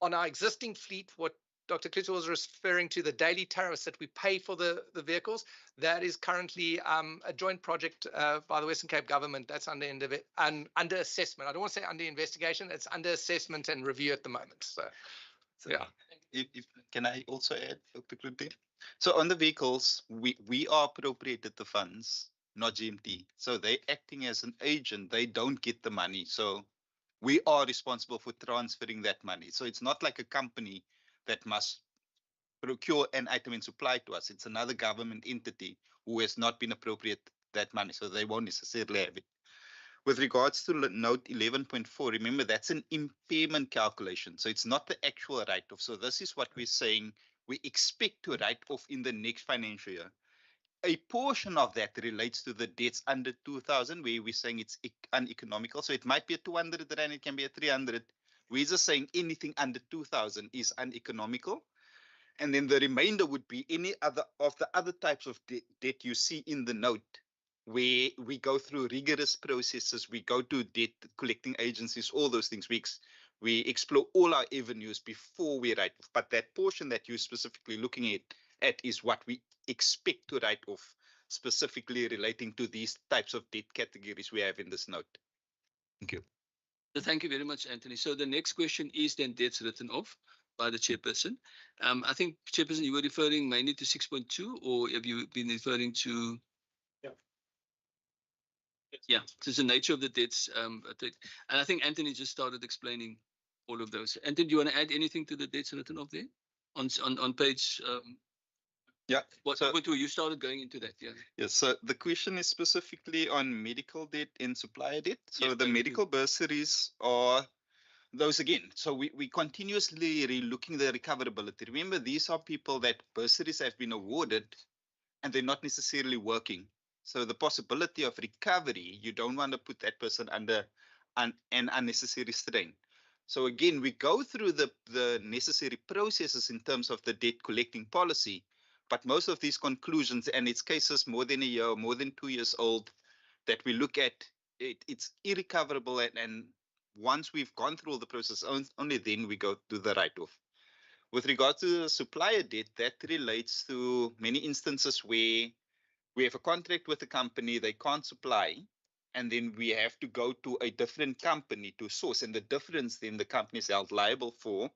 On our existing fleet, what Dr. Clittle was referring to, the daily tariffs that we pay for the vehicles, that is currently a joint project by the Western Cape government that's under assessment. I don't want to say under investigation, it's under assessment and review at the moment. So So Yeah. if can I also add, Dr. Klutin? So on the vehicles, we are appropriated the funds, not GMT. So they acting as an agent, they don't get the money. So we are responsible for transferring that money. So it's not like a company that must procure an item and supply to us. It's another government entity who has not been appropriate that money. So they won't necessarily have it. With regards to note 11.4, remember that's an impairment calculation. So it's not the actual write-off. So this is what we're saying we expect to write off in the next financial year. A portion of that relates to the debts under 2,000, where we're saying it's uneconomical. So it might be a 200 rand, it can be a 300. We're just saying anything under 2,000 is uneconomical. And then the remainder would be any other of the other types of debt you see in the note, where we go through rigorous processes, we go to debt collecting agencies, all those things. We explore all our avenues before we write off. But that portion that you're specifically looking at is what we expect to write off, specifically relating to these types of debt categories we have in this note. Thank you. So thank you very much, Anthony. So the next question is then debts written off by the chairperson. I think, Chairperson, you were referring mainly to 6.2, or have you been referring to? Yeah, so it's the nature of the debts. And I think Anthony just started explaining all of those. Anthony, do you want to add anything to the debts written off there on page? Yeah. What you started going into that? Yeah. Yes. So the question is specifically on medical debt and supplier debt. So Yes, the medical bursaries are those again. So we continuously relooking the recoverability. Remember, these are people that bursaries have been awarded and they're not necessarily working. So the possibility of recovery, you don't want to put that person under an unnecessary strain. So again, we go through the necessary processes in terms of the debt collecting policy, but most of these conclusions, and it's cases more than a year, more than 2 years old, that we look at, it's irrecoverable. And once we've gone through all the process, only then we go to the write-off. With regard to the supplier debt, that relates to many instances where we have a contract with a company, they can't supply, and then we have to go to a different company to source, and the difference then the company is held liable for.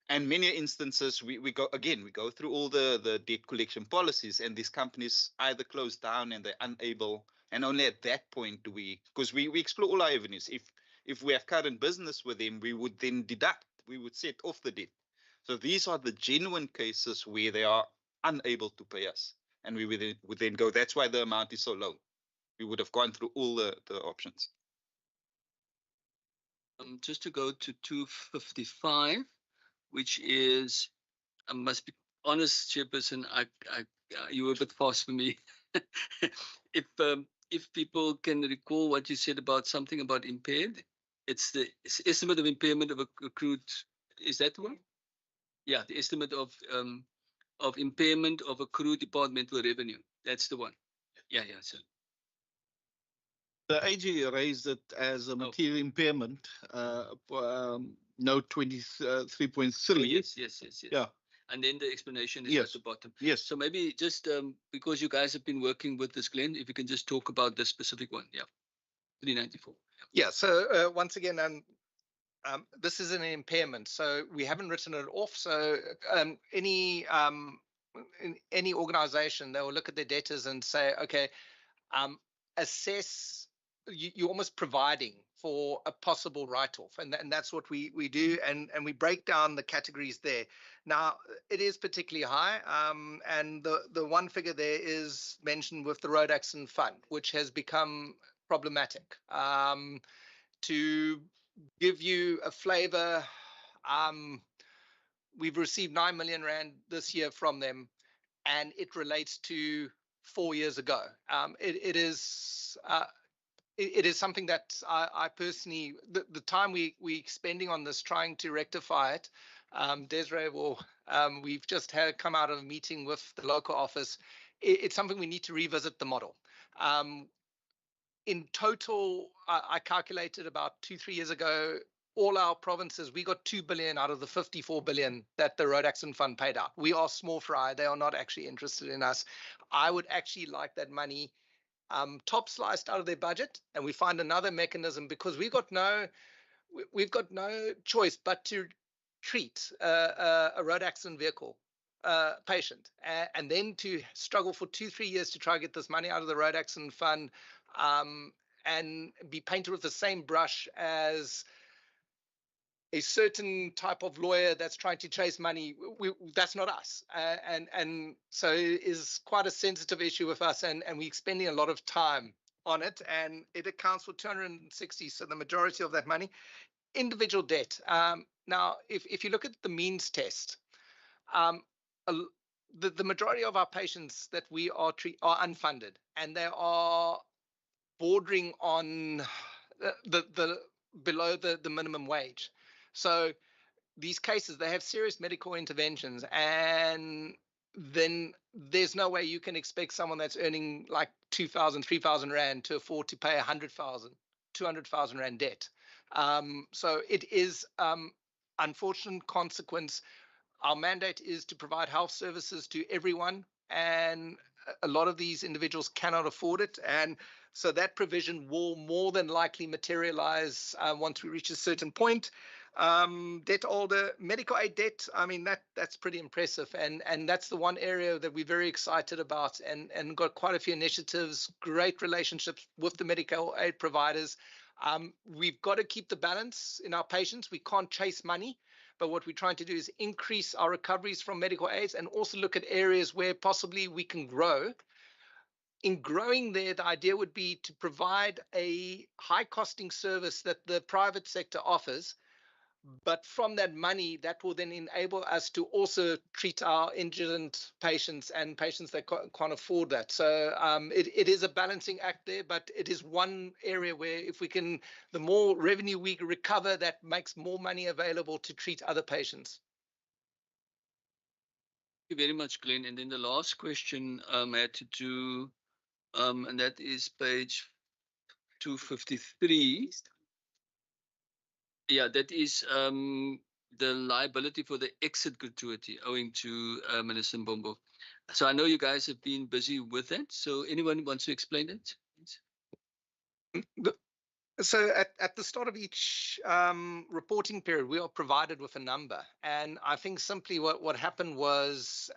And many instances, we go through all the debt collection policies, and these companies either close down and they're unable, and only at that point do because we explore all our avenues. If we have current business with them, we would then deduct, we would set off the debt. So these are the genuine cases where they are unable to pay us, and we would then go, that's why the amount is so low. We would have gone through all the options. Just to go to 255, which is, I must be honest, Chairperson, you were a bit fast for me. If people can recall what you said about something about impaired, it's the estimate of impairment of accrued. Is that the one? Yeah, the estimate of impairment of accrued departmental revenue. That's the one. Yeah, so. The AG raised it as a material impairment, note 23.3. Yes. Yeah. And then the explanation is at the bottom. Yes. So maybe just because you guys have been working with this, Glenn, if you can just talk about this specific one. Yeah. 394. Yeah. So once again, this is an impairment, so we haven't written it off. So any organization, they will look at their debtors and say, okay, assess. You're almost providing for a possible write-off, and that's what we do, and we break down the categories there. Now, it is particularly high, and the one figure there is mentioned with the road accident fund, which has become problematic. To give you a flavor, we've received 9 million rand this year from them, and it relates to 4 years ago. It is something that I personally, the time we spending on this, trying to rectify it, Desiree we've just come out of a meeting with the local office. It's something we need to revisit the model. In total, I calculated about 2-3 years ago, all our provinces, we got 2 billion out of the 54 billion that the road accident fund paid out. We are small fry. They are not actually interested in us. I would actually like that money top sliced out of their budget, and we find another mechanism, because we've got no choice but to treat a road accident vehicle patient, and then to struggle for 2-3 years to try to get this money out of the road accident fund, and be painted with the same brush as a certain type of lawyer that's trying to chase money. That's not us, and so it is quite a sensitive issue with us, and we're spending a lot of time on it, and it accounts for 260, so the majority of that money. Individual debt. Now, if you look at the means test, the majority of our patients that we are unfunded, and they are bordering on the below the minimum wage. So these cases, they have serious medical interventions, and then there's no way you can expect someone that's earning like 2,000, 3,000 rand to afford to pay 100,000, 200,000 rand debt. So it is unfortunate consequence. Our mandate is to provide health services to everyone, and a lot of these individuals cannot afford it. And so that provision will more than likely materialize once we reach a certain point. Debt older, medical aid debt, I mean, that's pretty impressive. And that's the one area that we're very excited about, and got quite a few initiatives, great relationships with the medical aid providers. We've got to keep the balance in our patients. We can't chase money. But what we're trying to do is increase our recoveries from medical aids, and also look at areas where possibly we can grow. In growing there, the idea would be to provide a high costing service that the private sector offers. But from that money, that will then enable us to also treat our indigent patients and patients that can't afford that. So it is a balancing act there, but it is one area where if we can, the more revenue we recover, that makes more money available to treat other patients. Thank you very much, Glenn. And then the last question had to do, and that is page 253. Yeah, that is the liability for the exit gratuity owing to Minister Mbombo. So I know you guys have been busy with that. So anyone wants to explain it? So at the start of each reporting period, we are provided with a number. And I think simply what happened was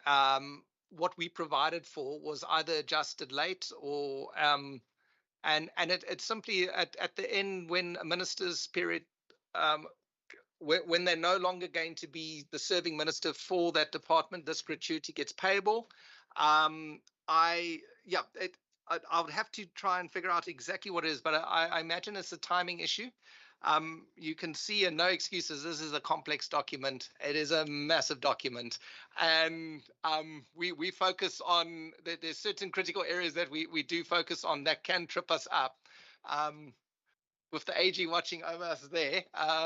what we provided for was either adjusted late or and it's simply at the end, when a minister's period, when they're no longer going to be the serving minister for that department, this gratuity gets payable. I would have to try and figure out exactly what it is, but I imagine it's a timing issue. You can see in No Excuses, this is a complex document. It is a massive document. And we focus on, there's certain critical areas that we do focus on that can trip us up. With the AG watching over us there.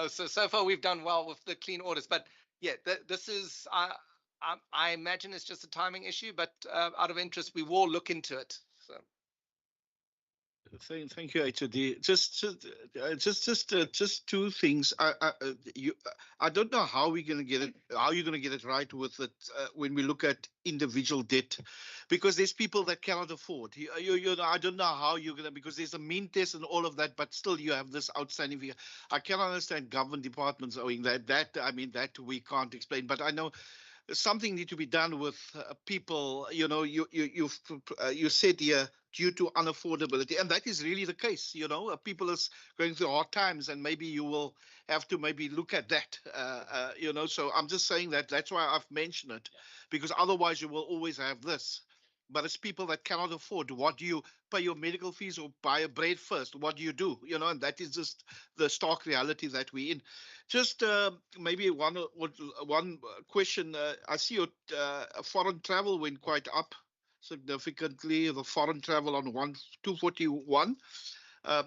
So far we've done well with the clean orders. But yeah, this is, I imagine it's just a timing issue, but out of interest, we will look into it. So. Thank you, HOD. Just two things. I don't know how we're going to get it. How you're going to get it right with it when we look at individual debt, because there's people that cannot afford. I don't know how you're going to, because there's a mean test and all of that, but still you have this outstanding figure. I cannot understand government departments owing that. I mean, that we can't explain. But I know something need to be done with people. You know, you said here, due to unaffordability, and that is really the case. You know, people is going through hard times, and maybe you will have to maybe look at that. You know, so I'm just saying that that's why I've mentioned it, because otherwise you will always have this. But it's people that cannot afford. What do you pay your medical fees or buy a bread first? What do? You know, and that is just the stark reality that we're in. Just maybe one question. I see your foreign travel went quite up significantly. The foreign travel on 241.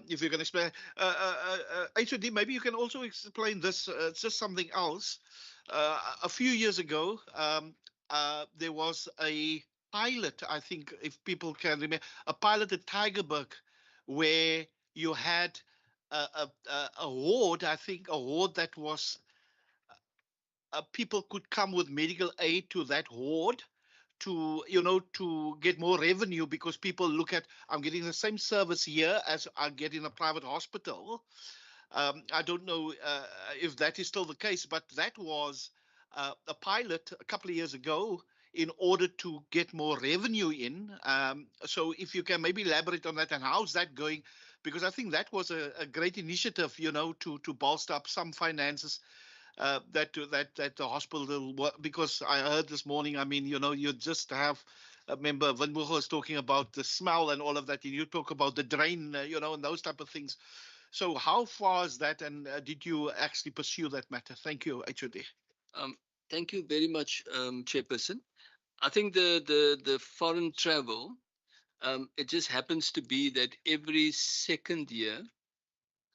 If you can explain, HOD, maybe you can also explain this. It's just something else. A few years ago, there was a pilot, I think, if people can remember, a pilot at Tygerberg, where you had a ward, I think, a ward that was people could come with medical aid to that ward to, you know, to get more revenue, because people look at, I'm getting the same service here as I get in a private hospital. I don't know if that is still the case, but that was a pilot a couple of years ago in order to get more revenue in. So if you can maybe elaborate on that and how's that going? Because I think that was a great initiative, you know, to bolster up some finances that the hospital because I heard this morning, I mean, you know, you just have a member Winbugo is talking about the smell and all of that, and you talk about the drain, you know, and those type of things. So how far is that, and did you actually pursue that matter? Thank you, HOD. Thank you very much, Chairperson. I think the foreign travel, it just happens to be that every second year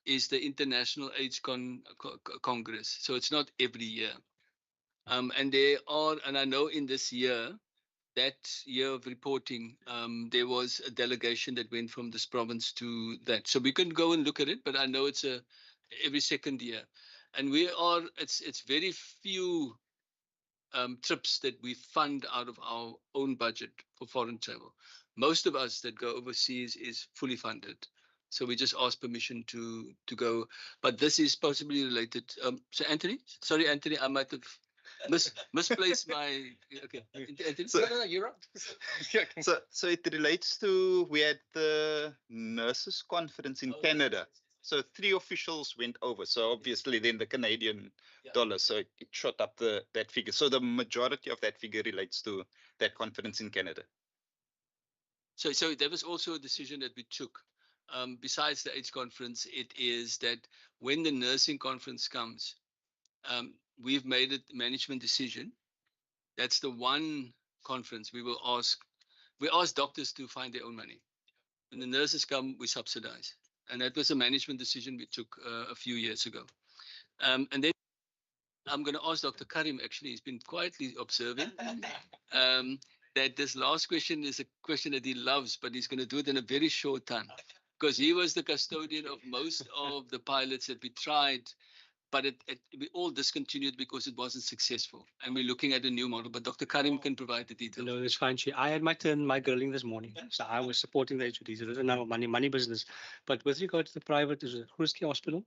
is the International AIDS Congress. So it's not every year. And there are, and I know in this year, that year of reporting, there was a delegation that went from this province to that. So we can go and look at it, but I know it's every second year. And it's very few trips that we fund out of our own budget for foreign travel. Most of us that go overseas is fully funded. So we just ask permission to go. But this is possibly related. So Anthony, sorry, Anthony, I might have misplaced my. Okay, Anthony. So- No, you're right. So it relates to, we had the nurses conference in Canada. So 3 officials went over. So obviously then the Canadian dollar. So it shot up that figure. So the majority of that figure relates to that conference in Canada. So there was also a decision that we took. Besides the AIDS conference, it is that when the nursing conference comes, we've made a management decision. That's the one conference we ask doctors to find their own money. When the nurses come, we subsidize. And that was a management decision we took a few years ago. And then I'm going to ask Dr. Karim, actually, he's been quietly observing, that this last question is a question that he loves, but he's going to do it in a very short time. Because he was the custodian of most of the pilots that we tried, but we all discontinued because it wasn't successful. And we're looking at a new model, but Dr. Karim can provide the details. No, it's fine. I had my turn, my grilling this morning. So I was supporting the HODs. It doesn't have a money business. But with regard to the private, there's a Grooski hospital.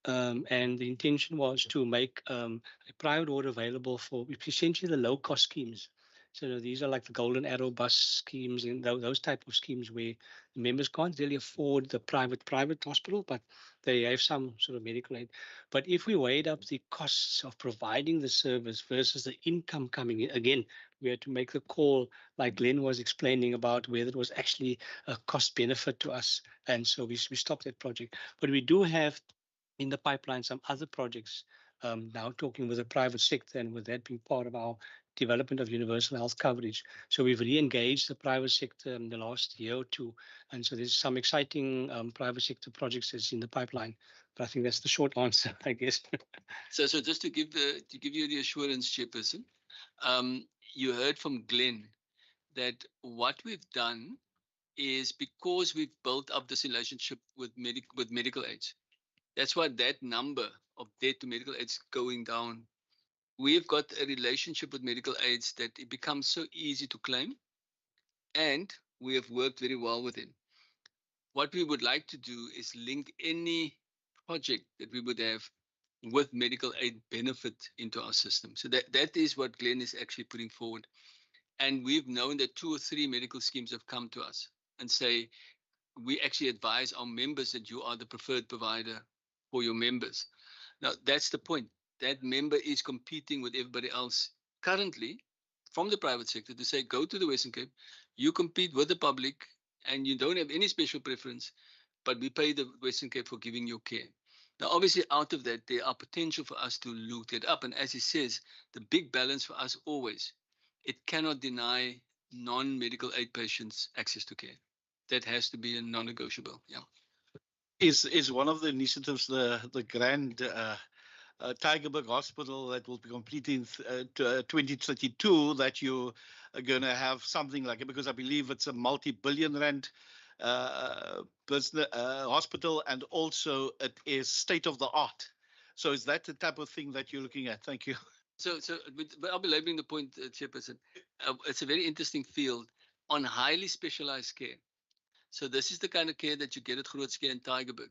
And the intention was to make a private order available for essentially the low-cost schemes. So these are like the Golden Arrow bus schemes and those type of schemes where the members can't really afford the private hospital, but they have some sort of medical aid. But if we weighed up the costs of providing the service versus the income coming in, again, we had to make the call, like Glenn was explaining about whether it was actually a cost benefit to us. And so we stopped that project. But we do have in the pipeline some other projects now talking with the private sector, and with that being part of our development of universal health coverage. So we've re-engaged the private sector in the last year or two. And so there's some exciting private sector projects that's in the pipeline. But I think that's the short answer, I guess. So just to give you the assurance, Chairperson, you heard from Glenn that what we've done is because we've built up this relationship with medical aids. That's why that number of debt to medical aids going down. We've got a relationship with medical aids that it becomes so easy to claim, and we have worked very well with him. What we would like to do is link any project that we would have with medical aid benefit into our system. So that is what Glenn is actually putting forward. And we've known that 2 or 3 medical schemes have come to us and say, we actually advise our members that you are the preferred provider for your members. Now, that's the point. That member is competing with everybody else currently from the private sector to say, go to the Western Cape, you compete with the public, and you don't have any special preference, but we pay the Western Cape for giving you care. Now, obviously, out of that, there are potential for us to look it up. And as he says, the big balance for us always, it cannot deny non-medical aid patients access to care. That has to be a non-negotiable. Yeah. Is one of the initiatives the grand Tygerberg Hospital that will be completed in 2032 that you are going to have something like it, because I believe it's a multi-billion rand business hospital, and also it is state of the art. So is that the type of thing that you're looking at? Thank you. So but I'll be labeling the point, Chairperson. It's a very interesting field on highly specialized care. So this is the kind of care that you get at Grootske and Tygerberg.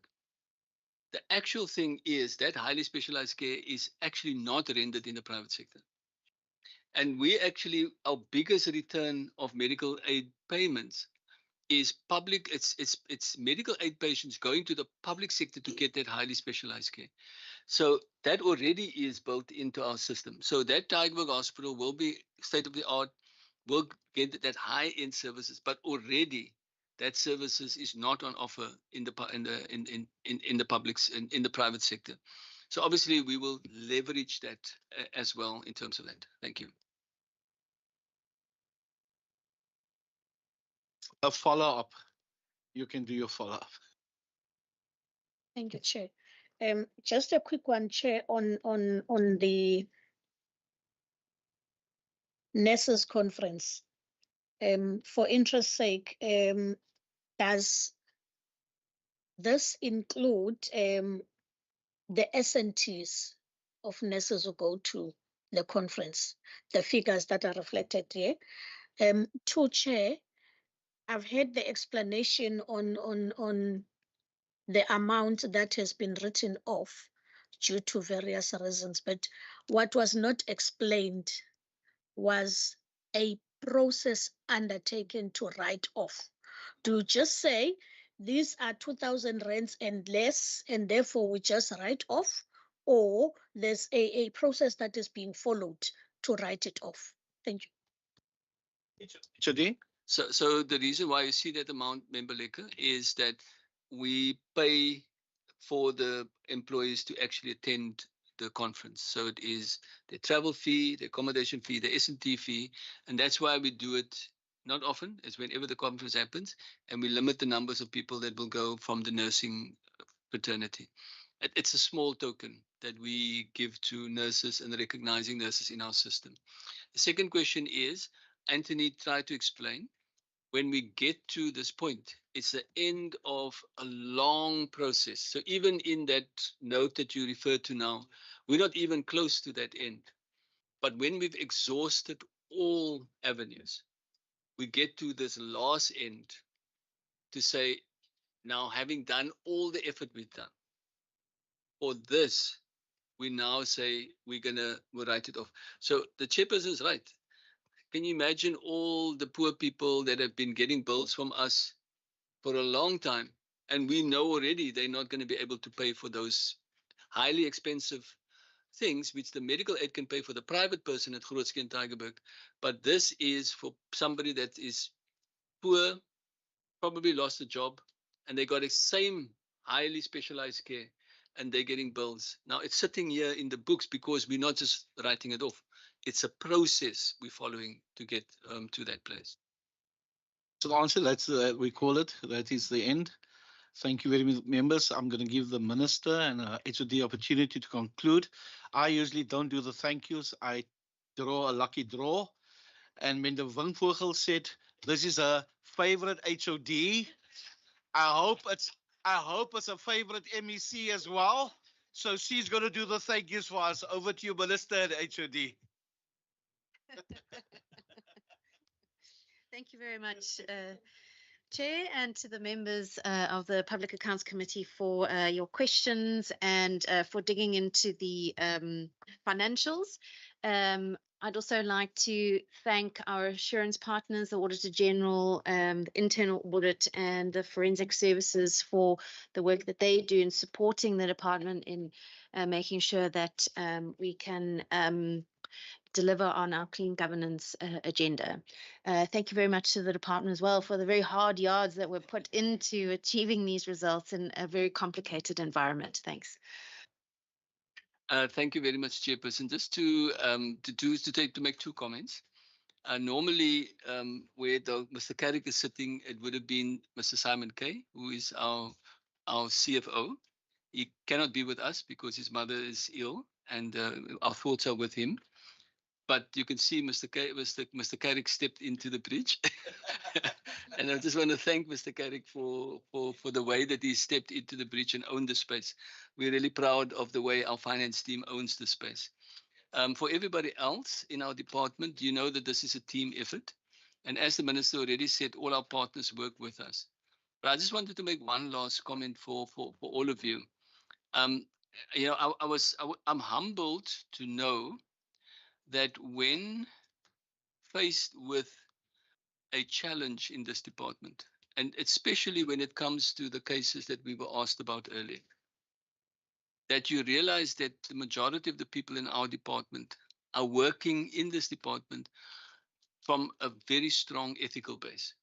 The actual thing is that highly specialized care is actually not rendered in the private sector. And we actually, our biggest return of medical aid payments is public, it's medical aid patients going to the public sector to get that highly specialized care. So that already is built into our system. So that Tygerberg Hospital will be state of the art, will get that high end services, but already that services is not on offer in the publics in the private sector. So obviously we will leverage that as well in terms of that. Thank you. A follow-up. You can do your follow-up. Thank you, Chair. Just a quick one, Chair, on the nurses conference. For interest sake, does this include the SNTs of nurses who go to the conference, the figures that are reflected here? To Chair, I've heard the explanation on the amount that has been written off due to various reasons, but what was not explained was a process undertaken to write off. Do you just say these are 2,000 rands and less, and therefore we just write off, or there's a process that is being followed to write it off? Thank you. Chadi? So the reason why you see that amount, Member Lekker, is that we pay for the employees to actually attend the conference. So it is the travel fee, the accommodation fee, the S&T fee, and that's why we do it not often. It's whenever the conference happens, and we limit the numbers of people that will go from the nursing fraternity. It's a small token that we give to nurses and recognizing nurses in our system. The second question is, Anthony tried to explain, when we get to this point, it's the end of a long process. So even in that note that you referred to now, we're not even close to that end. But when we've exhausted all avenues, we get to this last end to say, now having done all the effort we've done, for this, we now say we'll write it off. So the chairperson is right. Can you imagine all the poor people that have been getting bills from us for a long time, and we know already they're not going to be able to pay for those highly expensive things which the medical aid can pay for the private person at Grootske and Tygerberg. But this is for somebody that is poor, probably lost a job, and they got the same highly specialized care, and they're getting bills. Now it's sitting here in the books because we're not just writing it off. It's a process we're following to get to that place. So the answer, that's we call it. That is the end. Thank you very much, members. I'm going to give the minister and HOD opportunity to conclude. I usually don't do the thank yous. I draw a lucky draw. And when the Wingvogel said, this is a favorite HOD, I hope it's a favorite MEC as well. So she's going to do the thank yous for us. Over to you, Minister and HOD. Thank you very much, Chair, and to the members of the Public Accounts Committee for your questions and for digging into the financials. I'd also like to thank our assurance partners, the Auditor General, the Internal Audit, and the Forensic Services for the work that they do in supporting the department in making sure that we can deliver on our clean governance agenda. Thank you very much to the department as well for the very hard yards that were put into achieving these results in a very complicated environment. Thanks. Thank you very much, Chairperson. Just to make two comments. Normally, where Mr. Carrick is sitting, it would have been Mr. Simon Kay, who is our CFO. He cannot be with us because his mother is ill, and our thoughts are with him. But you can see Mr. Carrick stepped into the bridge. And I just want to thank Mr. Carrick for the way that he stepped into the bridge and owned the space. We're really proud of the way our finance team owns the space. For everybody else in our department, you know that this is a team effort. And as the Minister already said, all our partners work with us. But I just wanted to make one last comment for all of you. Um, I'm humbled to know that when faced with a challenge in this department, and especially when it comes to the cases that we were asked about earlier, that you realize that the majority of the people in our department are working in this department from a very strong ethical base.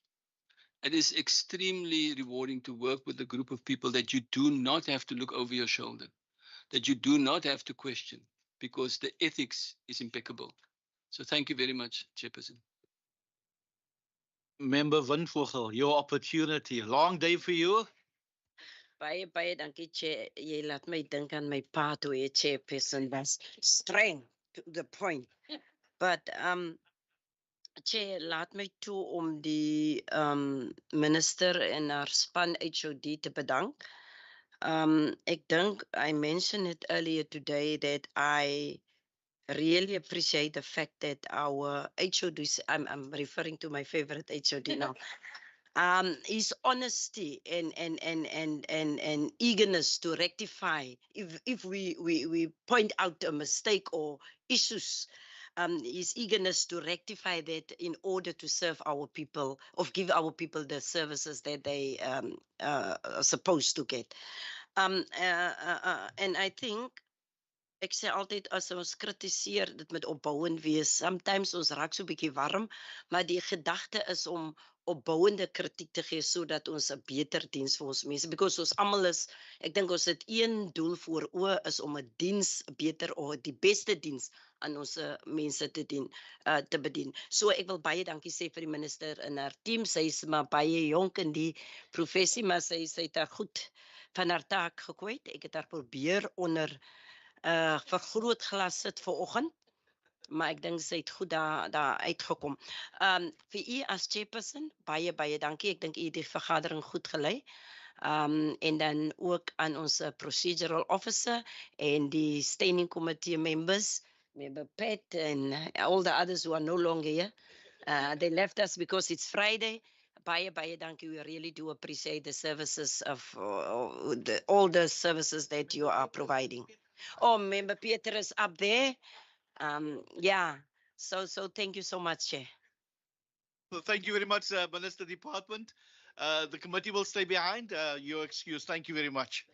It is extremely rewarding to work with a group of people that you do not have to look over your shoulder, that you do not have to question, because the ethics is impeccable. So thank you very much, Chairperson. Member Van Vogel, your opportunity. A long day for you. Baie dankie Chair. Jy laat my dink aan my pa toe hy chairperson was. Streng to the point. But Chair, laat my toe om die minister en haar span HOD te bedank. Ek dink I mentioned it earlier today that I really appreciate the fact that our HODs, I'm referring to my favorite HOD now, his honesty and eagerness to rectify if we point out a mistake or issues, his eagerness to rectify that in order to serve our people, or give our people the services that they are supposed to get. And I think ek sê altyd as ons kritiseer, dit moet opbouend wees. Sometimes ons raak so 'n bietjie warm, maar die gedagte is om opbouende kritiek te gee sodat ons 'n beter diens vir ons mense, because ons almal is, ek dink ons het een doel voor oë, is om 'n diens beter of die beste diens aan ons mense te bedien. So ek wil baie dankie sê vir die minister en haar team. Sy is maar baie jonk in die professie, maar sy het haar goed van haar taak gekwyt. Ek het haar probeer onder vergrootglas sit vanoggend, maar ek dink sy het goed daar uitgekom. Vir u as chairperson, baie dankie. Ek dink u het die vergadering goed gelei. En dan ook aan ons procedural officer en die standing committee members, member Pat and all the others who are no longer here. They left us because it's Friday. Baie dankie. We really do appreciate the services of all the services that you are providing. Oh, Member Peter is up there. Yeah. So thank you so much, Chair. Well, thank you very much, Minister Department. The committee will stay behind. Your excuse. Thank you very much.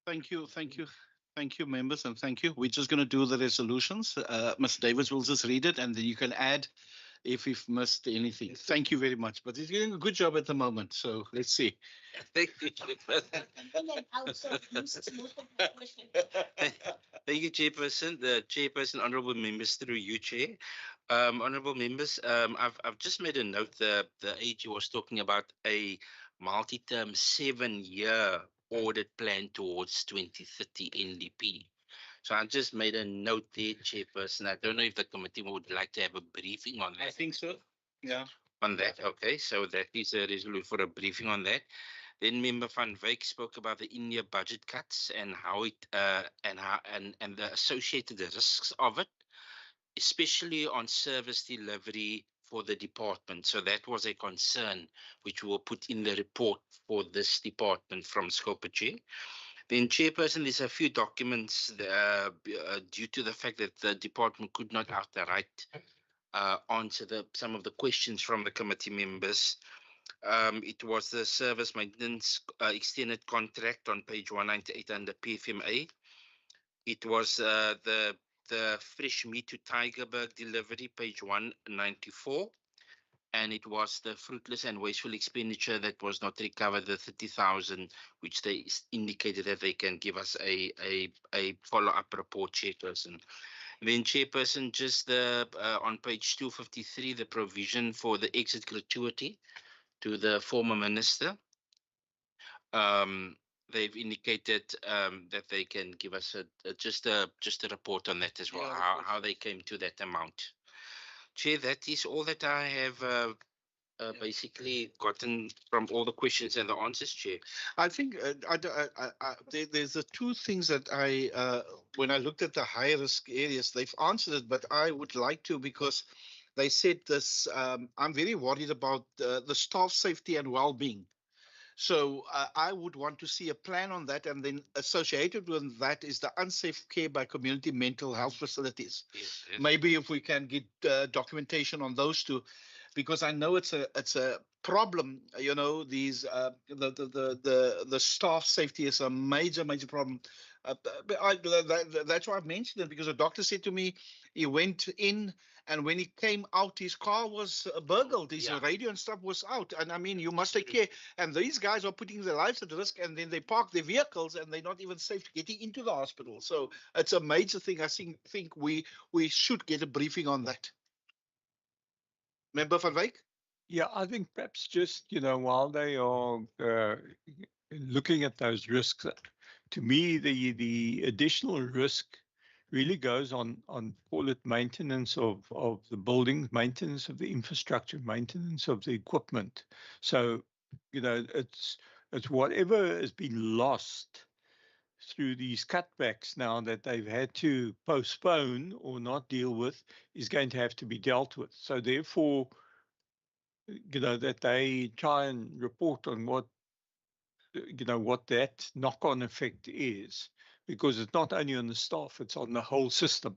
Thank you, members, and thank you. We're just going to do the resolutions. Mr. Davis will just read it, and then you can add if we've missed anything. Thank you very much. But he's doing a good job at the moment, so let's see. Thank you, Chairperson. Thank you, Chairperson. The Chairperson, honourable members, through you, Chair. Honourable members, I've just made a note. The AG was talking about a multi-term 7-year audit plan towards 2030 NDP. So I just made a note there, Chairperson. I don't know if the committee would like to have a briefing on that. I think so. Yeah. On that, okay. So that is a resolution for a briefing on that. Then Member Van Wyk spoke about the in-year budget cuts and how it and the associated risks of it, especially on service delivery for the department. So that was a concern which we will put in the report for this department from Scopache. Then, Chairperson, there's a few documents due to the fact that the department could not outright answer some of the questions from the committee members. It was the service maintenance extended contract on page 198 under PFMA. It was the fresh meat to Tigerberg delivery, page 194. And it was the fruitless and wasteful expenditure that was not recovered, the 30,000, which they indicated that they can give us a follow-up report, Chairperson. Then, Chairperson, just on page 253, the provision for the exit gratuity to the former minister. They've indicated that they can give us just a report on that as well, how they came to that amount. Chair, that is all that I have basically gotten from all the questions and the answers, Chair. I think there's the two things that when I looked at the high risk areas, they've answered it, but I would like to, because they said this, I'm very worried about the staff safety and well-being. So I would want to see a plan on that, and then associated with that is the unsafe care by community mental health facilities. Yes. Maybe if we can get documentation on those two, because I know it's a problem. You know, these the staff safety is a major problem. That's why I've mentioned it, because a doctor said to me he went in, and when he came out, his car was burgled. His radio and stuff was out. And I mean, you must take care. And these guys are putting their lives at risk, and then they park their vehicles, and they're not even safe getting into the hospital. So it's a major thing. I think we should get a briefing on that. Member Van Wyk? Yeah, I think perhaps just, while they are looking at those risks, to me, the additional risk really goes on call it maintenance of the buildings, maintenance of the infrastructure, maintenance of the equipment. So, it's whatever has been lost through these cutbacks now that they've had to postpone or not deal with is going to have to be dealt with. So therefore, that they try and report on what that knock-on effect is, because it's not only on the staff, it's on the whole system.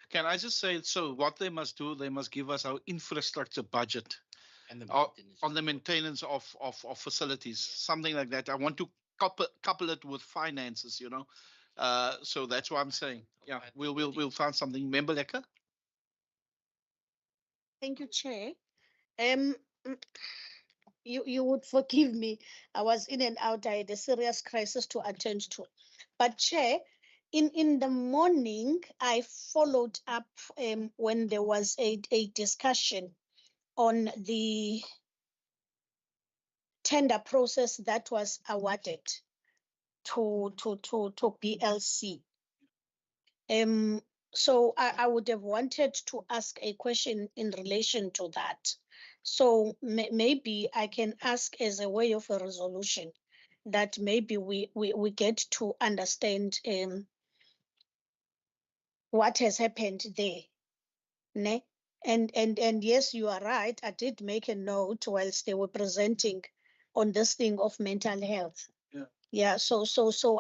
Can I just say, so what they must do, they must give us our infrastructure budget and on the maintenance of facilities, something like that. I want to couple it with finances, so that's what I'm saying. Yeah, we'll find something. Member Lekker? Thank you, Chair. You would forgive me. I was in and out. I had a serious crisis to attend to. But Chair, in the morning, I followed up when there was a discussion on the tender process that was awarded to BLC. So I would have wanted to ask a question in relation to that. So maybe I can ask as a way of a resolution that maybe we get to understand what has happened there. Ne? And yes, you are right. I did make a note whilst they were presenting on this thing of mental health. Yeah, so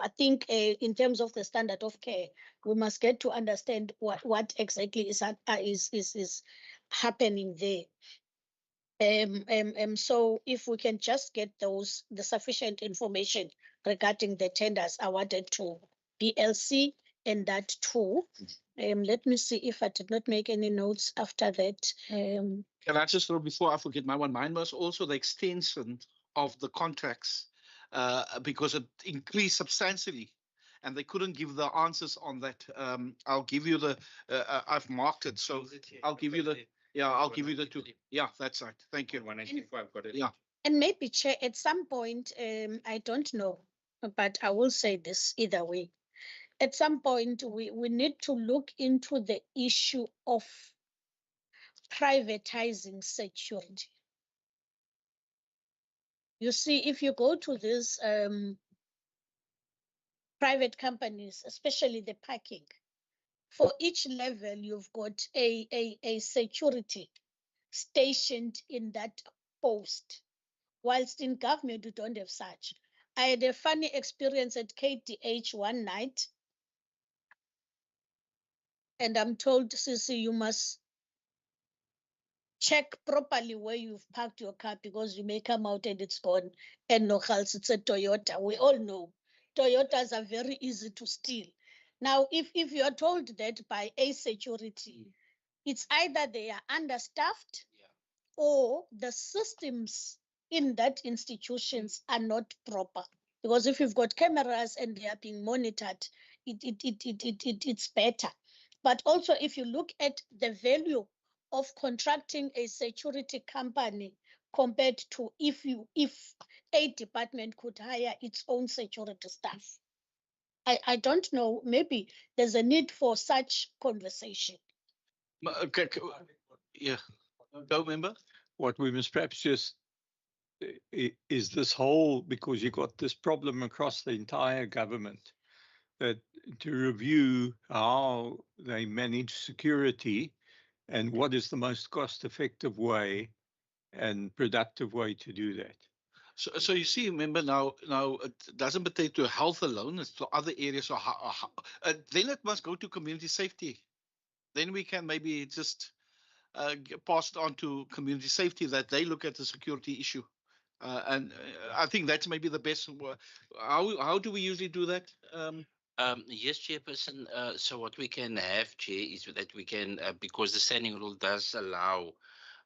I think in terms of the standard of care, we must get to understand what exactly is happening there. So if we can just get the sufficient information regarding the tenders awarded to BLC and that too. Let me see if I did not make any notes after that. Can I just, before I forget my one, mine was also the extension of the contracts because it increased substantially and they couldn't give the answers on that. I'll give you the, I've marked it, so I'll give you the, yeah, I'll give you the two. Yeah, that's right. Thank you. 194, I've got it. Yeah. And maybe, Chair, at some point, I don't know, but I will say this either way. At some point, we need to look into the issue of privatizing security. You see, if you go to these private companies, especially the parking, for each level, you've got a security stationed in that post, whilst in government, you don't have such. I had a funny experience at KTH one night, and I'm told, Sisi, you must check properly where you've parked your car because you may come out and it's gone. And no else, it's a Toyota. We all know Toyotas are very easy to steal. Now, if you are told that by a security, it's either they are understaffed or the systems in that institutions are not proper. Because if you've got cameras and they are being monitored, it's better. But also, if you look at the value of contracting a security company compared to if a department could hire its own security staff, I don't know, maybe there's a need for such conversation. Okay, yeah, go member. What we must perhaps just is this whole, because you got this problem across the entire government, that to review how they manage security and what is the most cost-effective way and productive way to do that. So you see, remember now it doesn't pertain to health alone; it's to other areas. So then it must go to community safety. Then we can maybe just pass it on to community safety that they look at the security issue. And I think that's maybe the best. How do we usually do that? Yes, Chairperson. So what we can have, Chair, is that we can, because the standing rule does allow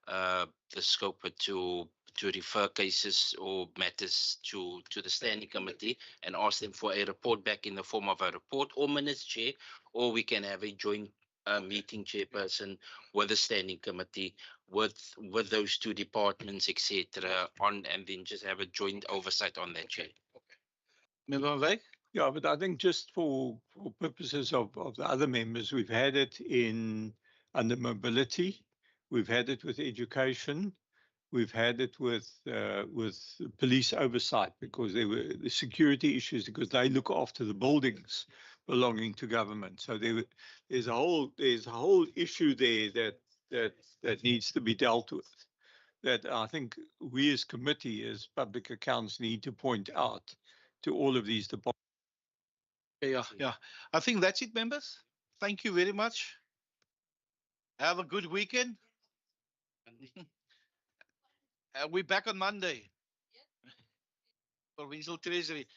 the scope to refer cases or matters to the standing committee and ask them for a report back in the form of a report or minutes, Chair, or we can have a joint meeting, Chairperson, with the standing committee, with those two departments, etc., on, and then just have a joint oversight on that, Chair. Member Van Wyk? Yeah, but I think just for purposes of the other members, we've had it under mobility, we've had it with education, we've had it with police oversight, because there were the security issues, because they look after the buildings belonging to government. So there's a whole issue there that needs to be dealt with, that I think we as committee, as public accounts, need to point out to all of these departments. Yeah. I think that's it, members. Thank you very much. Have a good weekend. We're back on Monday. Provincial Treasury.